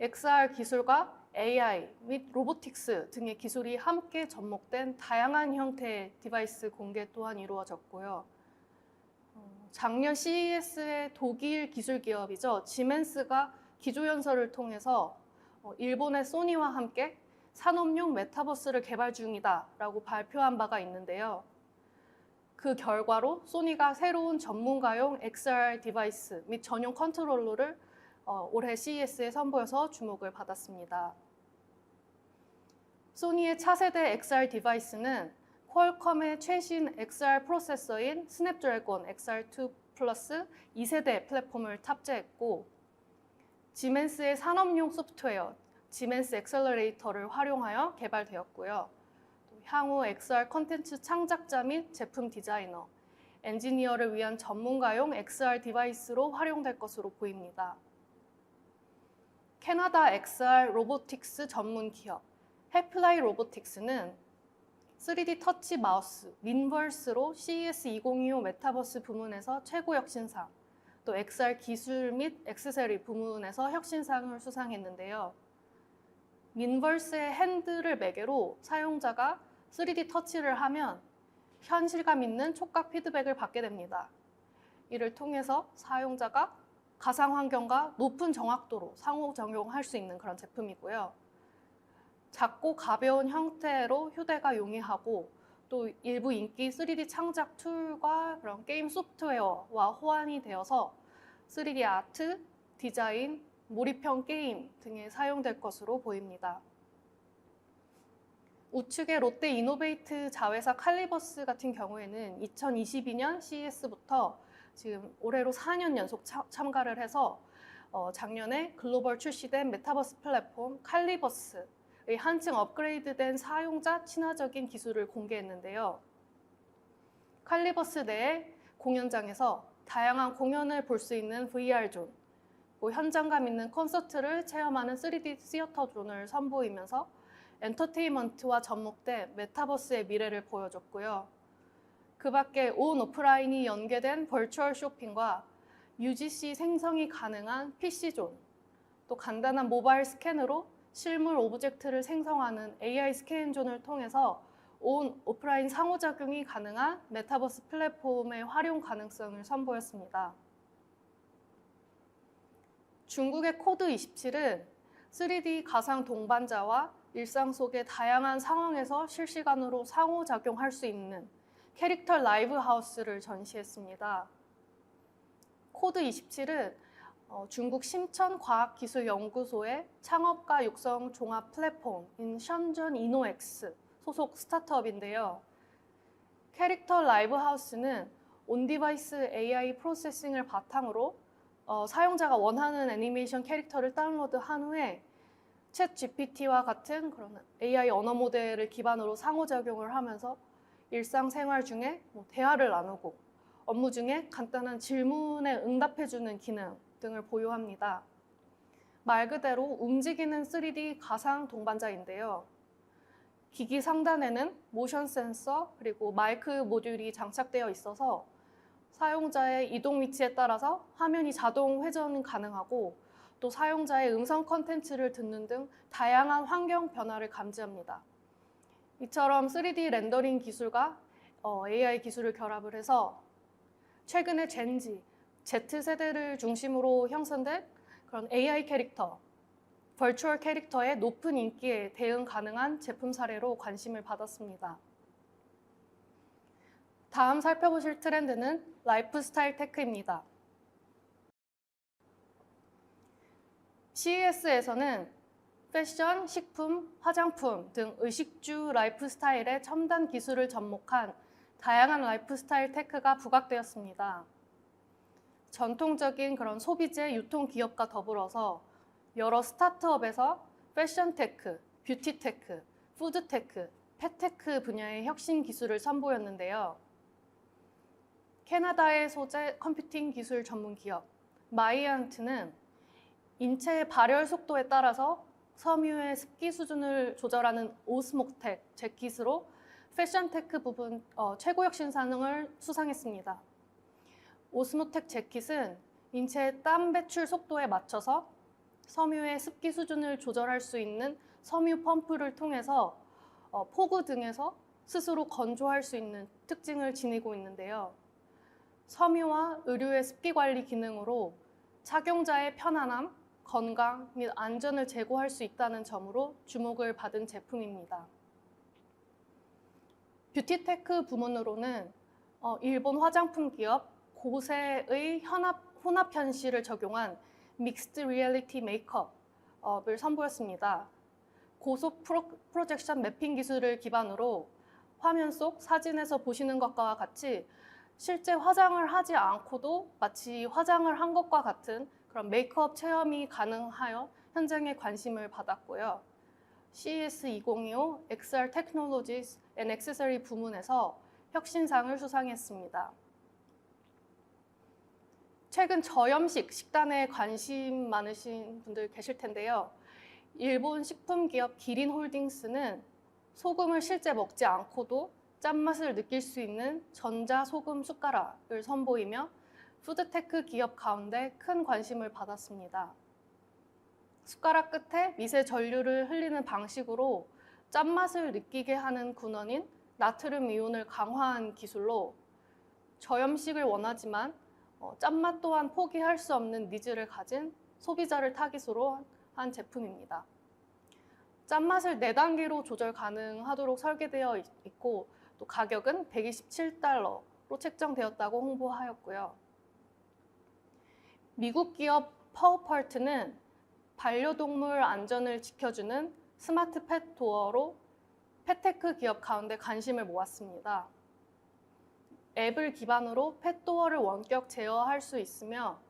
XR 기술과 AI 및 로보틱스 등의 기술이 함께 접목된 다양한 형태의 디바이스 공개 또한 이루어졌고요. 작년 CES의 독일 기술 기업이죠. 지멘스가 기조연설을 통해서 일본의 소니와 함께 산업용 메타버스를 개발 중이다라고 발표한 바가 있는데요. 그 결과로 소니가 새로운 전문가용 XR 디바이스 및 전용 컨트롤러를 올해 CES에 선보여서 주목을 받았습니다. 소니의 차세대 XR 디바이스는 퀄컴의 최신 XR 프로세서인 스냅드래곤 XR2 플러스 2세대 플랫폼을 탑재했고, 지멘스의 산업용 소프트웨어 지멘스 엑셀러레이터를 활용하여 개발되었고요. 또 향후 XR 콘텐츠 창작자 및 제품 디자이너, 엔지니어를 위한 전문가용 XR 디바이스로 활용될 것으로 보입니다. 캐나다 XR 로보틱스 전문 기업 해플라이 로보틱스는 3D 터치 마우스 민버스로 CES 2025 메타버스 부문에서 최고 혁신상, 또 XR 기술 및 액세서리 부문에서 혁신상을 수상했는데요. 민버스의 핸들을 매개로 사용자가 3D 터치를 하면 현실감 있는 촉각 피드백을 받게 됩니다. 이를 통해서 사용자가 가상 환경과 높은 정확도로 상호작용할 수 있는 그런 제품이고요. 작고 가벼운 형태로 휴대가 용이하고 또 일부 인기 3D 창작 툴과 그런 게임 소프트웨어와 호환이 되어서 3D 아트, 디자인, 몰입형 게임 등에 사용될 것으로 보입니다. 우측의 롯데 이노베이트 자회사 칼리버스 같은 경우에는 2022년 CES부터 지금 올해로 4년 연속 참가를 해서 작년에 글로벌 출시된 메타버스 플랫폼 칼리버스의 한층 업그레이드된 사용자 친화적인 기술을 공개했는데요. 칼리버스 내의 공연장에서 다양한 공연을 볼 수 있는 VR존, 현장감 있는 콘서트를 체험하는 3D 시어터 존을 선보이면서 엔터테인먼트와 접목된 메타버스의 미래를 보여줬고요. 그 밖에 온 오프라인이 연계된 버추얼 쇼핑과 UGC 생성이 가능한 PC존, 또 간단한 모바일 스캔으로 실물 오브젝트를 생성하는 AI 스캔존을 통해서 온 오프라인 상호작용이 가능한 메타버스 플랫폼의 활용 가능성을 선보였습니다. 중국의 코드27은 3D 가상 동반자와 일상 속의 다양한 상황에서 실시간으로 상호작용할 수 있는 캐릭터 라이브 하우스를 전시했습니다. 코드27은 중국 심천과학기술연구소의 창업과 육성 종합 플랫폼인 션전 이노엑스 소속 스타트업인데요. 캐릭터 라이브 하우스는 온디바이스 AI 프로세싱을 바탕으로 사용자가 원하는 애니메이션 캐릭터를 다운로드한 후에 챗 GPT와 같은 그런 AI 언어 모델을 기반으로 상호작용을 하면서 일상생활 중에 대화를 나누고 업무 중에 간단한 질문에 응답해주는 기능 등을 보유합니다. 말 그대로 움직이는 3D 가상 동반자인데요. 기기 상단에는 모션 센서 그리고 마이크 모듈이 장착되어 있어서 사용자의 이동 위치에 따라서 화면이 자동 회전 가능하고 또 사용자의 음성 콘텐츠를 듣는 등 다양한 환경 변화를 감지합니다. 이처럼 3D 렌더링 기술과 AI 기술을 결합을 해서 최근에 젠지, Z세대를 중심으로 형성된 그런 AI 캐릭터, 버추얼 캐릭터의 높은 인기에 대응 가능한 제품 사례로 관심을 받았습니다. 다음 살펴보실 트렌드는 라이프스타일 테크입니다. CES에서는 패션, 식품, 화장품 등 의식주 라이프스타일의 첨단 기술을 접목한 다양한 라이프스타일 테크가 부각되었습니다. 전통적인 그런 소비재 유통 기업과 더불어서 여러 스타트업에서 패션 테크, 뷰티 테크, 푸드 테크, 펫 테크 분야의 혁신 기술을 선보였는데요. 캐나다의 소재 컴퓨팅 기술 전문 기업 마이언트는 인체의 발열 속도에 따라서 섬유의 습기 수준을 조절하는 오스모텍 재킷으로 패션테크 부분 최고 혁신상을 수상했습니다. 오스모텍 재킷은 인체의 땀 배출 속도에 맞춰서 섬유의 습기 수준을 조절할 수 있는 섬유 펌프를 통해서 폭우 등에서 스스로 건조할 수 있는 특징을 지니고 있는데요. 섬유와 의류의 습기 관리 기능으로 착용자의 편안함, 건강 및 안전을 제고할 수 있다는 점으로 주목을 받은 제품입니다. 뷰티테크 부문으로는 일본 화장품 기업 고세의 혼합 현실을 적용한 믹스드 리얼리티 메이크업을 선보였습니다. 고속 프로젝션 매핑 기술을 기반으로 화면 속 사진에서 보시는 것과 같이 실제 화장을 하지 않고도 마치 화장을 한 것과 같은 그런 메이크업 체험이 가능하여 현장에 관심을 받았고요. CES 2025 XR Technologies and Accessory 부문에서 혁신상을 수상했습니다. 최근 저염식 식단에 관심 많으신 분들 계실 텐데요. 일본 식품 기업 기린홀딩스는 소금을 실제 먹지 않고도 짠맛을 느낄 수 있는 전자소금 숟가락을 선보이며 푸드테크 기업 가운데 큰 관심을 받았습니다. 숟가락 끝에 미세 전류를 흘리는 방식으로 짠맛을 느끼게 하는 군원인 나트륨 이온을 강화한 기술로 저염식을 원하지만 짠맛 또한 포기할 수 없는 니즈를 가진 소비자를 타깃으로 한 제품입니다. 짠맛을 4단계로 조절 가능하도록 설계되어 있고 또 가격은 $127로 책정되었다고 홍보하였고요. 미국 기업 퍼우펄트는 반려동물 안전을 지켜주는 스마트 펫 도어로 펫테크 기업 가운데 관심을 모았습니다. 앱을 기반으로 펫도어를 원격 제어할 수 있으며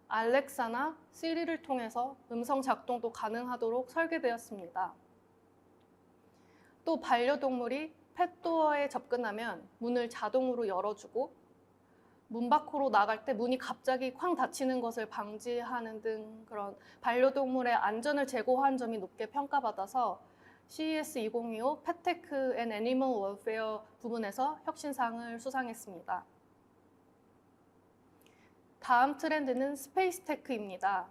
알렉사나 시리를 통해서 음성 작동도 가능하도록 설계되었습니다. 또 반려동물이 펫도어에 접근하면 문을 자동으로 열어주고 문 밖으로 나갈 때 문이 갑자기 쾅 닫히는 것을 방지하는 등 그런 반려동물의 안전을 제고한 점이 높게 평가받아서 CES 2025 펫테크 앤 애니멀 월페어 부문에서 혁신상을 수상했습니다. 다음 트렌드는 스페이스테크입니다.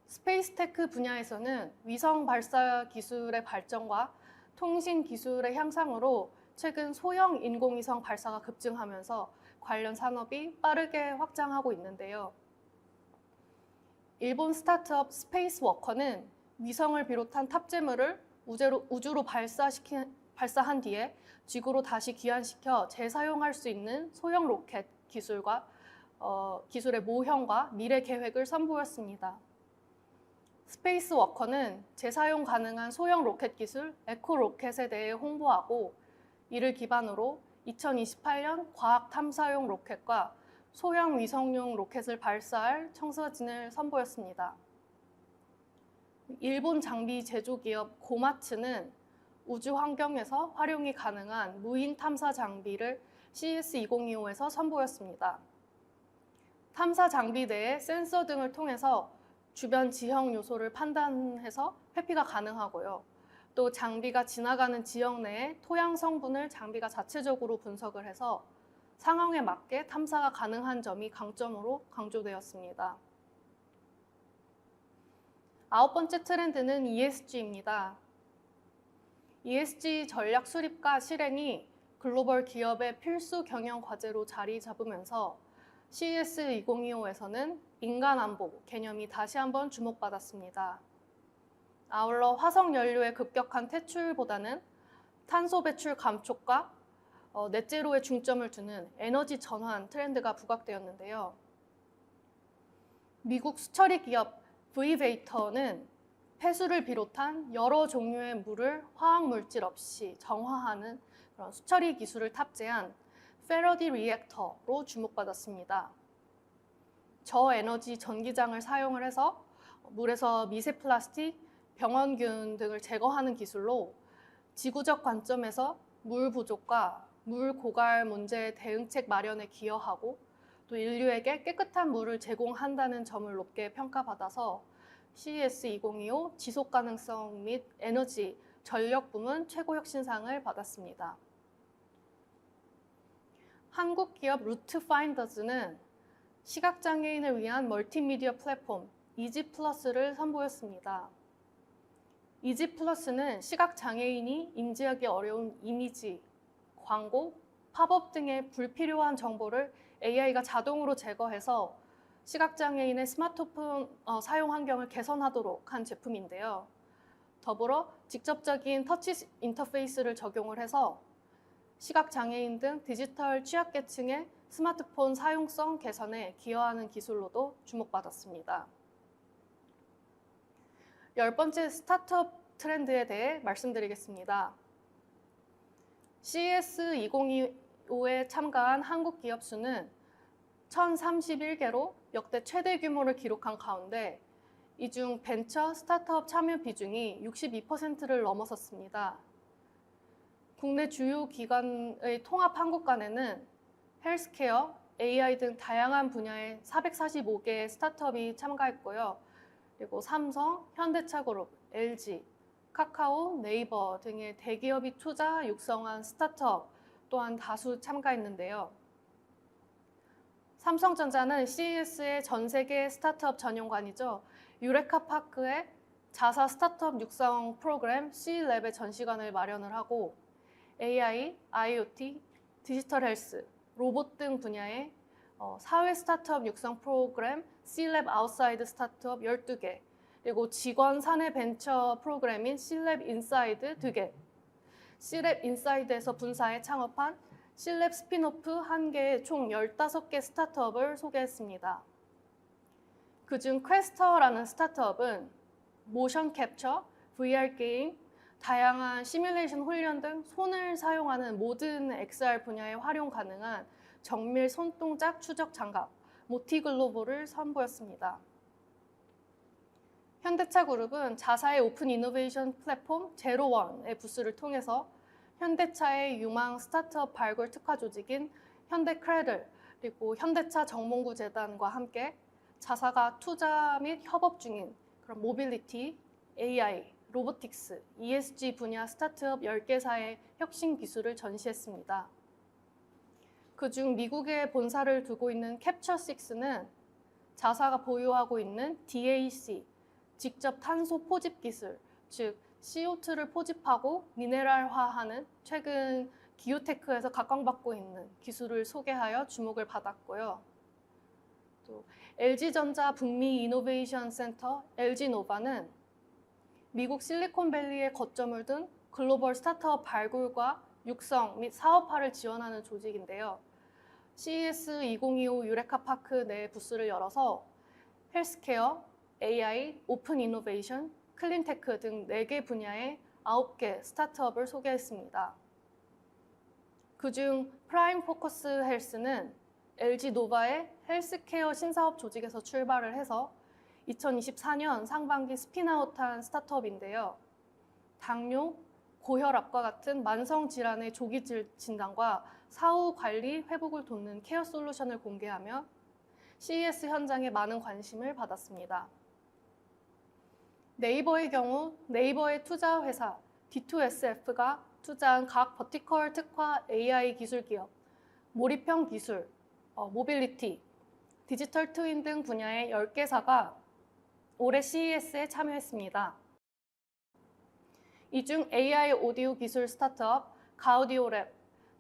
스페이스테크 분야에서는 위성 발사 기술의 발전과 통신 기술의 향상으로 최근 소형 인공위성 발사가 급증하면서 관련 산업이 빠르게 확장하고 있는데요. 일본 스타트업 스페이스워커는 위성을 비롯한 탑재물을 우주로 발사한 뒤에 지구로 다시 귀환시켜 재사용할 수 있는 소형 로켓 기술의 모형과 미래 계획을 선보였습니다. 스페이스워커는 재사용 가능한 소형 로켓 기술 에코로켓에 대해 홍보하고 이를 기반으로 2028년 과학 탐사용 로켓과 소형 위성용 로켓을 발사할 청사진을 선보였습니다. 일본 장비 제조기업 고마츠는 우주 환경에서 활용이 가능한 무인 탐사 장비를 CES 2025에서 선보였습니다. 탐사 장비 내에 센서 등을 통해서 주변 지형 요소를 판단해서 회피가 가능하고요. 또 장비가 지나가는 지역 내의 토양 성분을 장비가 자체적으로 분석을 해서 상황에 맞게 탐사가 가능한 점이 강점으로 강조되었습니다. 9번째 트렌드는 ESG입니다. ESG 전략 수립과 실행이 글로벌 기업의 필수 경영 과제로 자리 잡으면서 CES 2025에서는 인간 안보 개념이 다시 한번 주목받았습니다. 아울러 화석 연료의 급격한 퇴출보다는 탄소 배출 감축과 넷제로에 중점을 두는 에너지 전환 트렌드가 부각되었는데요. 미국 수처리 기업 브이베이터는 폐수를 비롯한 여러 종류의 물을 화학 물질 없이 정화하는 그런 수처리 기술을 탑재한 패러디 리액터로 주목받았습니다. 저에너지 전기장을 사용을 해서 물에서 미세 플라스틱, 병원균 등을 제거하는 기술로 지구적 관점에서 물 부족과 물 고갈 문제 대응책 마련에 기여하고 또 인류에게 깨끗한 물을 제공한다는 점을 높게 평가받아서 CES 2025 지속 가능성 및 에너지, 전력 부문 최고 혁신상을 받았습니다. 한국 기업 루트 파인더즈는 시각장애인을 위한 멀티미디어 플랫폼 이지플러스를 선보였습니다. 이지플러스는 시각장애인이 인지하기 어려운 이미지, 광고, 팝업 등의 불필요한 정보를 AI가 자동으로 제거해서 시각장애인의 스마트폰 사용 환경을 개선하도록 한 제품인데요. 더불어 직접적인 터치 인터페이스를 적용을 해서 시각장애인 등 디지털 취약계층의 스마트폰 사용성 개선에 기여하는 기술로도 주목받았습니다. 10번째 스타트업 트렌드에 대해 말씀드리겠습니다. CES 2025에 참가한 한국 기업 수는 1,031개로 역대 최대 규모를 기록한 가운데 이 중 벤처 스타트업 참여 비중이 62%를 넘어섰습니다. 국내 주요 기관의 통합 한국관에는 헬스케어, AI 등 다양한 분야의 445개의 스타트업이 참가했고요. 그리고 삼성, 현대차그룹, LG, 카카오, 네이버 등의 대기업이 투자 육성한 스타트업 또한 다수 참가했는데요. 삼성전자는 CES의 전 세계 스타트업 전용관이죠. 유레카 파크의 자사 스타트업 육성 프로그램 C랩의 전시관을 마련을 하고 AI, IoT, 디지털 헬스, 로봇 등 분야의 사회 스타트업 육성 프로그램 C랩 아웃사이드 스타트업 12개, 그리고 직원 사내 벤처 프로그램인 C랩 인사이드 2개, C랩 인사이드에서 분사해 창업한 C랩 스핀오프 1개의 총 15개 스타트업을 소개했습니다. 그중 퀘스터라는 스타트업은 모션 캡처, VR 게임, 다양한 시뮬레이션 훈련 등 손을 사용하는 모든 XR 분야에 활용 가능한 정밀 손동작 추적 장갑, 모티글로벌을 선보였습니다. 현대차그룹은 자사의 오픈 이노베이션 플랫폼 제로원의 부스를 통해서 현대차의 유망 스타트업 발굴 특화 조직인 현대크래들 그리고 현대차 정몽구 재단과 함께 자사가 투자 및 협업 중인 그런 모빌리티, AI, 로보틱스, ESG 분야 스타트업 10개사의 혁신 기술을 전시했습니다. 그중 미국에 본사를 두고 있는 캡처6는 자사가 보유하고 있는 DAC, 직접 탄소 포집 기술, 즉 CO2를 포집하고 미네랄화하는 최근 기오테크에서 각광받고 있는 기술을 소개하여 주목을 받았고요. 또 LG전자 북미 이노베이션 센터 LG노바는 미국 실리콘밸리에 거점을 둔 글로벌 스타트업 발굴과 육성 및 사업화를 지원하는 조직인데요. CES 2025 유레카 파크 내 부스를 열어서 헬스케어, AI, 오픈 이노베이션, 클린테크 등 4개 분야의 9개 스타트업을 소개했습니다. 그중 프라임 포커스 헬스는 LG 노바의 헬스케어 신사업 조직에서 출발을 해서 2024년 상반기 스핀아웃한 스타트업인데요. 당뇨, 고혈압과 같은 만성 질환의 조기 진단과 사후 관리 회복을 돕는 케어 솔루션을 공개하며 CES 현장에 많은 관심을 받았습니다. 네이버의 경우 네이버의 투자 회사 D2SF가 투자한 각 버티컬 특화 AI 기술 기업, 몰입형 기술, 모빌리티, 디지털 트윈 등 분야의 10개사가 올해 CES에 참여했습니다. 이 중 AI 오디오 기술 스타트업 가우디오랩,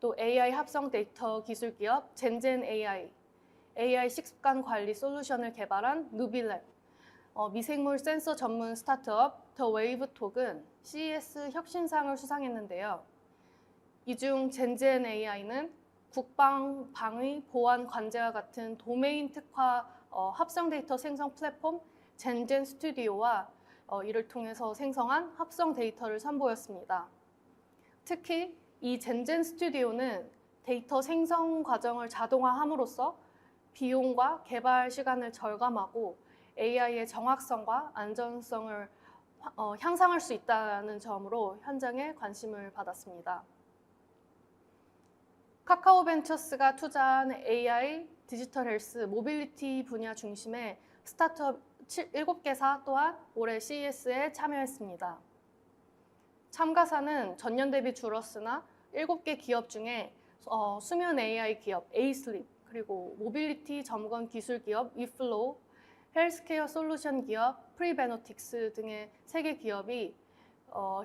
또 AI 합성 데이터 기술 기업 젠젠 AI 식습관 관리 솔루션을 개발한 누빌랩, 미생물 센서 전문 스타트업 더 웨이브톡은 CES 혁신상을 수상했는데요. 이 중 젠젠 AI는 국방, 방위, 보안, 관제와 같은 도메인 특화 합성 데이터 생성 플랫폼 젠젠 스튜디오와 이를 통해서 생성한 합성 데이터를 선보였습니다. 특히 이 젠젠 스튜디오는 데이터 생성 과정을 자동화함으로써 비용과 개발 시간을 절감하고 AI의 정확성과 안전성을 향상할 수 있다는 점으로 현장에 관심을 받았습니다. 카카오벤처스가 투자한 AI, 디지털 헬스, 모빌리티 분야 중심의 스타트업 7개사 또한 올해 CES에 참여했습니다. 참가사는 전년 대비 줄었으나 7개 기업 중에 수면 AI 기업 에이슬립, 그리고 모빌리티 점검 기술 기업 위플로우, 헬스케어 솔루션 기업 프리베노틱스 등의 3개 기업이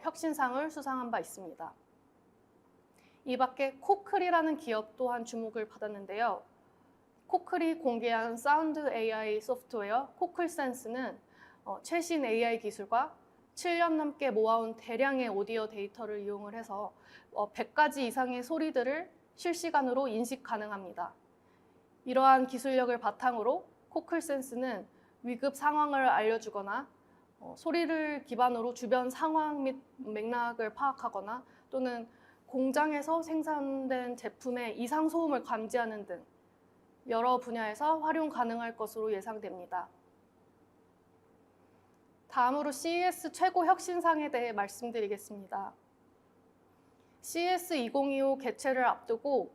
혁신상을 수상한 바 있습니다. 이 밖에 코클이라는 기업 또한 주목을 받았는데요. 코클이 공개한 사운드 AI 소프트웨어 코클센스는 최신 AI 기술과 7년 넘게 모아온 대량의 오디오 데이터를 이용을 해서 100가지 이상의 소리들을 실시간으로 인식 가능합니다. 이러한 기술력을 바탕으로 코클센스는 위급 상황을 알려주거나 소리를 기반으로 주변 상황 및 맥락을 파악하거나 또는 공장에서 생산된 제품의 이상 소음을 감지하는 등 여러 분야에서 활용 가능할 것으로 예상됩니다. 다음으로 CES 최고 혁신상에 대해 말씀드리겠습니다. CES 2025 개최를 앞두고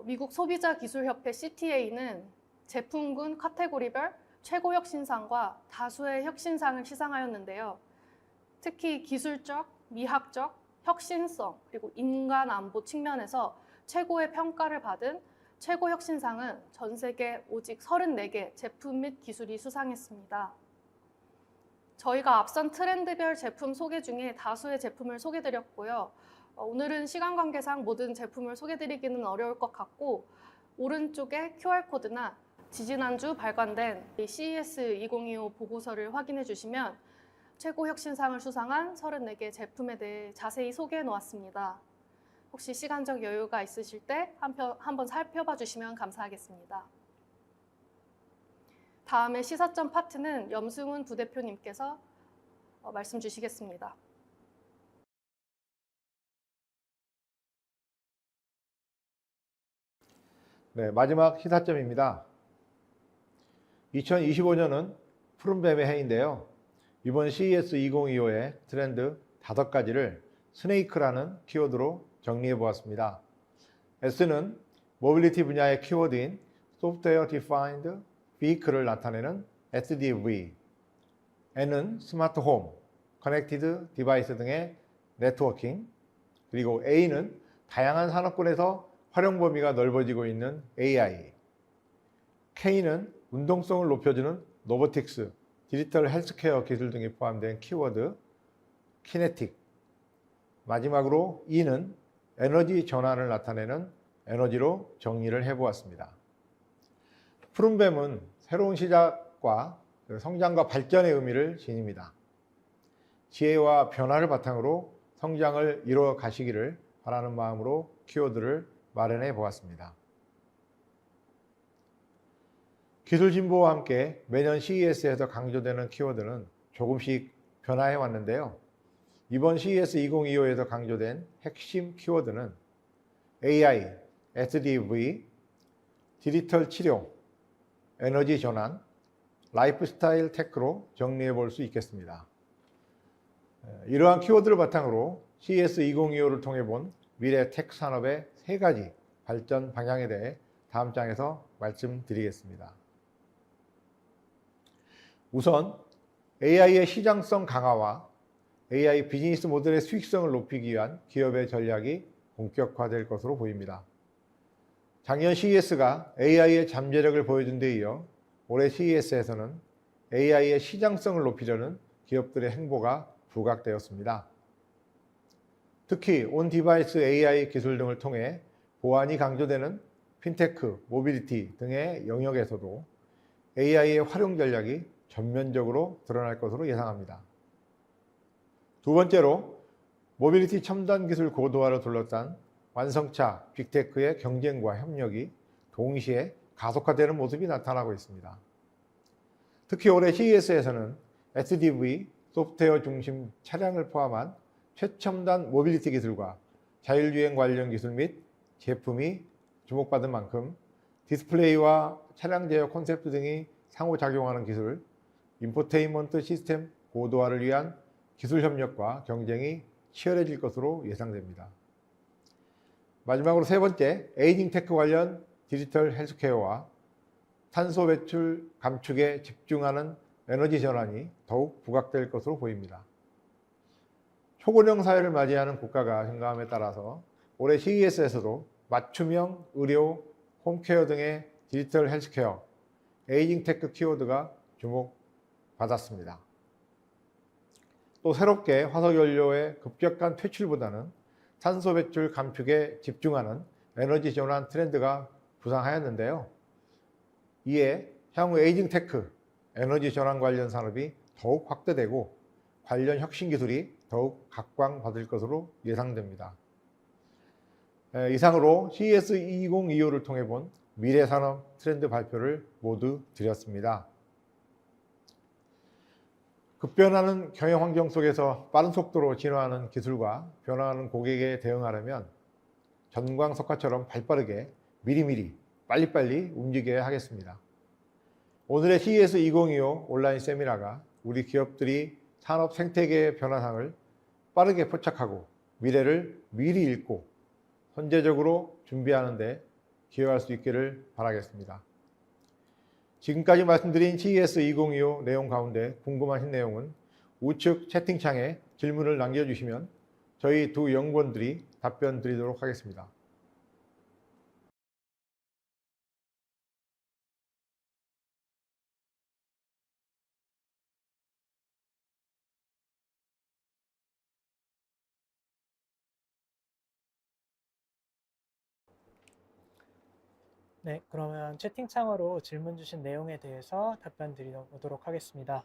미국 소비자기술협회 CTA는 제품군 카테고리별 최고 혁신상과 다수의 혁신상을 시상하였는데요. 특히 기술적, 미학적, 혁신성, 그리고 인간 안보 측면에서 최고의 평가를 받은 최고 혁신상은 전 세계 오직 34개 제품 및 기술이 수상했습니다. 저희가 앞선 트렌드별 제품 소개 중에 다수의 제품을 소개드렸고요. 오늘은 시간 관계상 모든 제품을 소개드리기는 어려울 것 같고 오른쪽에 QR코드나 지지난주 발간된 CES 2025 보고서를 확인해 주시면 최고 혁신상을 수상한 34개 제품에 대해 자세히 소개해 놓았습니다. 혹시 시간적 여유가 있으실 때 한번 살펴봐 주시면 감사하겠습니다. 다음에 시사점 파트는 염승훈 부대표님께서 말씀 주시겠습니다. 네, 마지막 시사점입니다. 2025년은 푸른뱀의 해인데요. 이번 CES 2025의 트렌드 5가지를 스네이크라는 키워드로 정리해 보았습니다. S는 모빌리티 분야의 키워드인 소프트웨어 디파인드 비클을 나타내는 SDV, N은 스마트 홈, 커넥티드 디바이스 등의 네트워킹, 그리고 A는 다양한 산업군에서 활용 범위가 넓어지고 있는 AI, K는 운동성을 높여주는 로보틱스, 디지털 헬스케어 기술 등이 포함된 키워드 키네틱, 마지막으로 E는 에너지 전환을 나타내는 에너지로 정리를 해보았습니다. 푸른뱀은 새로운 시작과 성장과 발전의 의미를 지닙니다. 지혜와 변화를 바탕으로 성장을 이루어 가시기를 바라는 마음으로 키워드를 마련해 보았습니다. 기술 진보와 함께 매년 CES에서 강조되는 키워드는 조금씩 변화해 왔는데요. 이번 CES 2025에서 강조된 핵심 키워드는 AI, SDV, 디지털 치료, 에너지 전환, 라이프스타일 테크로 정리해 볼 수 있겠습니다. 이러한 키워드를 바탕으로 CES 2025를 통해 본 미래 테크 산업의 3가지 발전 방향에 대해 다음 장에서 말씀드리겠습니다. 우선 AI의 시장성 강화와 AI 비즈니스 모델의 수익성을 높이기 위한 기업의 전략이 본격화될 것으로 보입니다. 작년 CES가 AI의 잠재력을 보여준 데 이어 올해 CES에서는 AI의 시장성을 높이려는 기업들의 행보가 부각되었습니다. 특히 온 디바이스 AI 기술 등을 통해 보안이 강조되는 핀테크, 모빌리티 등의 영역에서도 AI의 활용 전략이 전면적으로 드러날 것으로 예상합니다. 두 번째로 모빌리티 첨단 기술 고도화를 둘러싼 완성차 빅테크의 경쟁과 협력이 동시에 가속화되는 모습이 나타나고 있습니다. 특히 올해 CES에서는 SDV, 소프트웨어 중심 차량을 포함한 최첨단 모빌리티 기술과 자율주행 관련 기술 및 제품이 주목받은 만큼 디스플레이와 차량 제어 콘셉트 등이 상호작용하는 기술, 인포테인먼트 시스템 고도화를 위한 기술 협력과 경쟁이 치열해질 것으로 예상됩니다. 마지막으로 세 번째, 에이징 테크 관련 디지털 헬스케어와 탄소 배출 감축에 집중하는 에너지 전환이 더욱 부각될 것으로 보입니다. 초고령 사회를 맞이하는 국가가 증가함에 따라서 올해 CES에서도 맞춤형 의료, 홈케어 등의 디지털 헬스케어, 에이징 테크 키워드가 주목받았습니다. 또 새롭게 화석연료의 급격한 퇴출보다는 탄소 배출 감축에 집중하는 에너지 전환 트렌드가 부상하였는데요. 이에 향후 에이징 테크, 에너지 전환 관련 산업이 더욱 확대되고 관련 혁신 기술이 더욱 각광받을 것으로 예상됩니다. 이상으로 CES 2025를 통해 본 미래 산업 트렌드 발표를 모두 드렸습니다. 급변하는 경영 환경 속에서 빠른 속도로 진화하는 기술과 변화하는 고객에 대응하려면 전광석화처럼 발빠르게 미리미리 빨리빨리 움직여야 하겠습니다. 오늘의 CES 2025 온라인 세미나가 우리 기업들이 산업 생태계의 변화상을 빠르게 포착하고 미래를 미리 읽고 선제적으로 준비하는 데 기여할 수 있기를 바라겠습니다. 지금까지 말씀드린 CES 2025 내용 가운데 궁금하신 내용은 우측 채팅창에 질문을 남겨주시면 저희 두 연구원들이 답변 드리도록 하겠습니다. 네, 그러면 채팅창으로 질문 주신 내용에 대해서 답변 드려보도록 하겠습니다.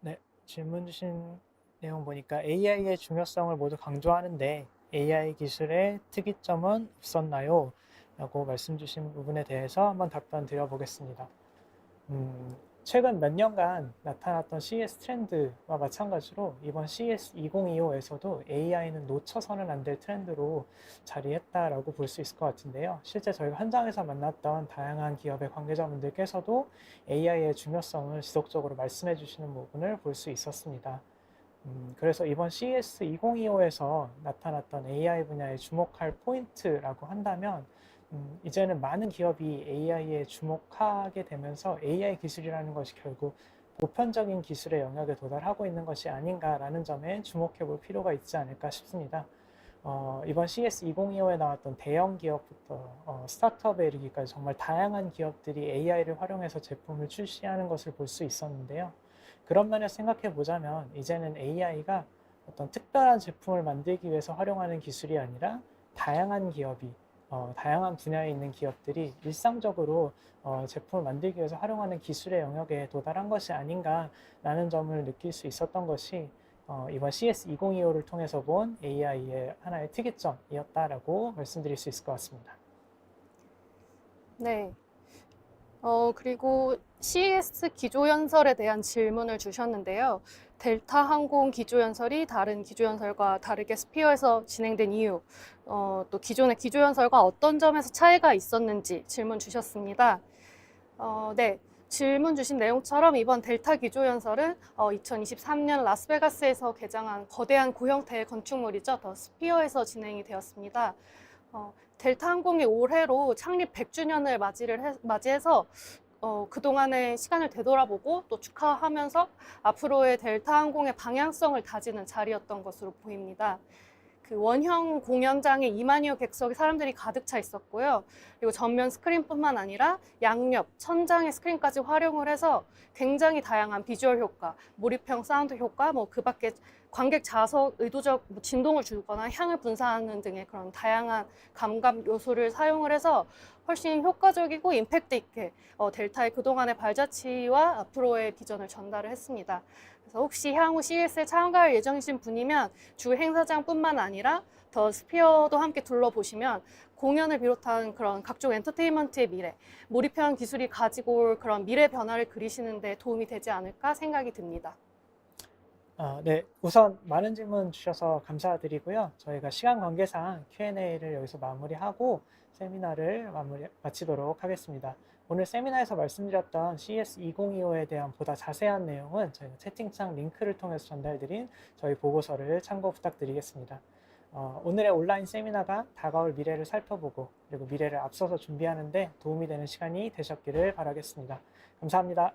네, 질문 주신 내용 보니까 AI의 중요성을 모두 강조하는데 AI 기술의 특이점은 없었나요? 라고 말씀 주신 부분에 대해서 한번 답변 드려보겠습니다. 최근 몇 년간 나타났던 CES 트렌드와 마찬가지로 이번 CES 2025에서도 AI는 놓쳐서는 안 될 트렌드로 자리했다라고 볼 수 있을 것 같은데요. 실제 저희가 현장에서 만났던 다양한 기업의 관계자분들께서도 AI의 중요성을 지속적으로 말씀해 주시는 부분을 볼 수 있었습니다. 그래서 이번 CES 2025에서 나타났던 AI 분야에 주목할 포인트라고 한다면 이제는 많은 기업이 AI에 주목하게 되면서 AI 기술이라는 것이 결국 보편적인 기술의 영역에 도달하고 있는 것이 아닌가라는 점에 주목해 볼 필요가 있지 않을까 싶습니다. 이번 CES 2025에 나왔던 대형 기업부터 스타트업에 이르기까지 정말 다양한 기업들이 AI를 활용해서 제품을 출시하는 것을 볼 수 있었는데요. 그런 면에서 생각해 보자면 이제는 AI가 어떤 특별한 제품을 만들기 위해서 활용하는 기술이 아니라 다양한 기업이 다양한 분야에 있는 기업들이 일상적으로 제품을 만들기 위해서 활용하는 기술의 영역에 도달한 것이 아닌가라는 점을 느낄 수 있었던 것이 이번 CES 2025를 통해서 본 AI의 하나의 특이점이었다라고 말씀드릴 수 있을 것 같습니다. 네. 그리고 CES 기조연설에 대한 질문을 주셨는데요. 델타 항공 기조연설이 다른 기조연설과 다르게 스피어에서 진행된 이유, 또 기존의 기조연설과 어떤 점에서 차이가 있었는지 질문 주셨습니다. 네. 질문 주신 내용처럼 이번 델타 기조연설은 2023년 라스베가스에서 개장한 거대한 고형태의 건축물이죠. 더 스피어에서 진행이 되었습니다. 델타 항공이 올해로 창립 100주년을 맞이해서 그동안의 시간을 되돌아보고 또 축하하면서 앞으로의 델타 항공의 방향성을 다지는 자리였던 것으로 보입니다. 그 원형 공연장에 2만여 객석의 사람들이 가득 차 있었고요. 그리고 전면 스크린뿐만 아니라 양옆, 천장의 스크린까지 활용을 해서 굉장히 다양한 비주얼 효과, 몰입형 사운드 효과, 그 밖에 관객 좌석 의도적 진동을 주거나 향을 분산하는 등의 그런 다양한 감각 요소를 사용을 해서 훨씬 효과적이고 임팩트 있게 델타의 그동안의 발자취와 앞으로의 비전을 전달을 했습니다. 그래서 혹시 향후 CES에 참가할 예정이신 분이면 주 행사장뿐만 아니라 더 스피어도 함께 둘러보시면 공연을 비롯한 그런 각종 엔터테인먼트의 미래, 몰입형 기술이 가지고 올 그런 미래 변화를 그리시는 데 도움이 되지 않을까 생각이 듭니다. 네, 우선 많은 질문 주셔서 감사드리고요. 저희가 시간 관계상 Q&A를 여기서 마무리하고 세미나를 마치도록 하겠습니다. 오늘 세미나에서 말씀드렸던 CES 2025에 대한 보다 자세한 내용은 저희가 채팅창 링크를 통해서 전달드린 저희 보고서를 참고 부탁드리겠습니다. 오늘의 온라인 세미나가 다가올 미래를 살펴보고 그리고 미래를 앞서서 준비하는 데 도움이 되는 시간이 되셨기를 바라겠습니다. 감사합니다.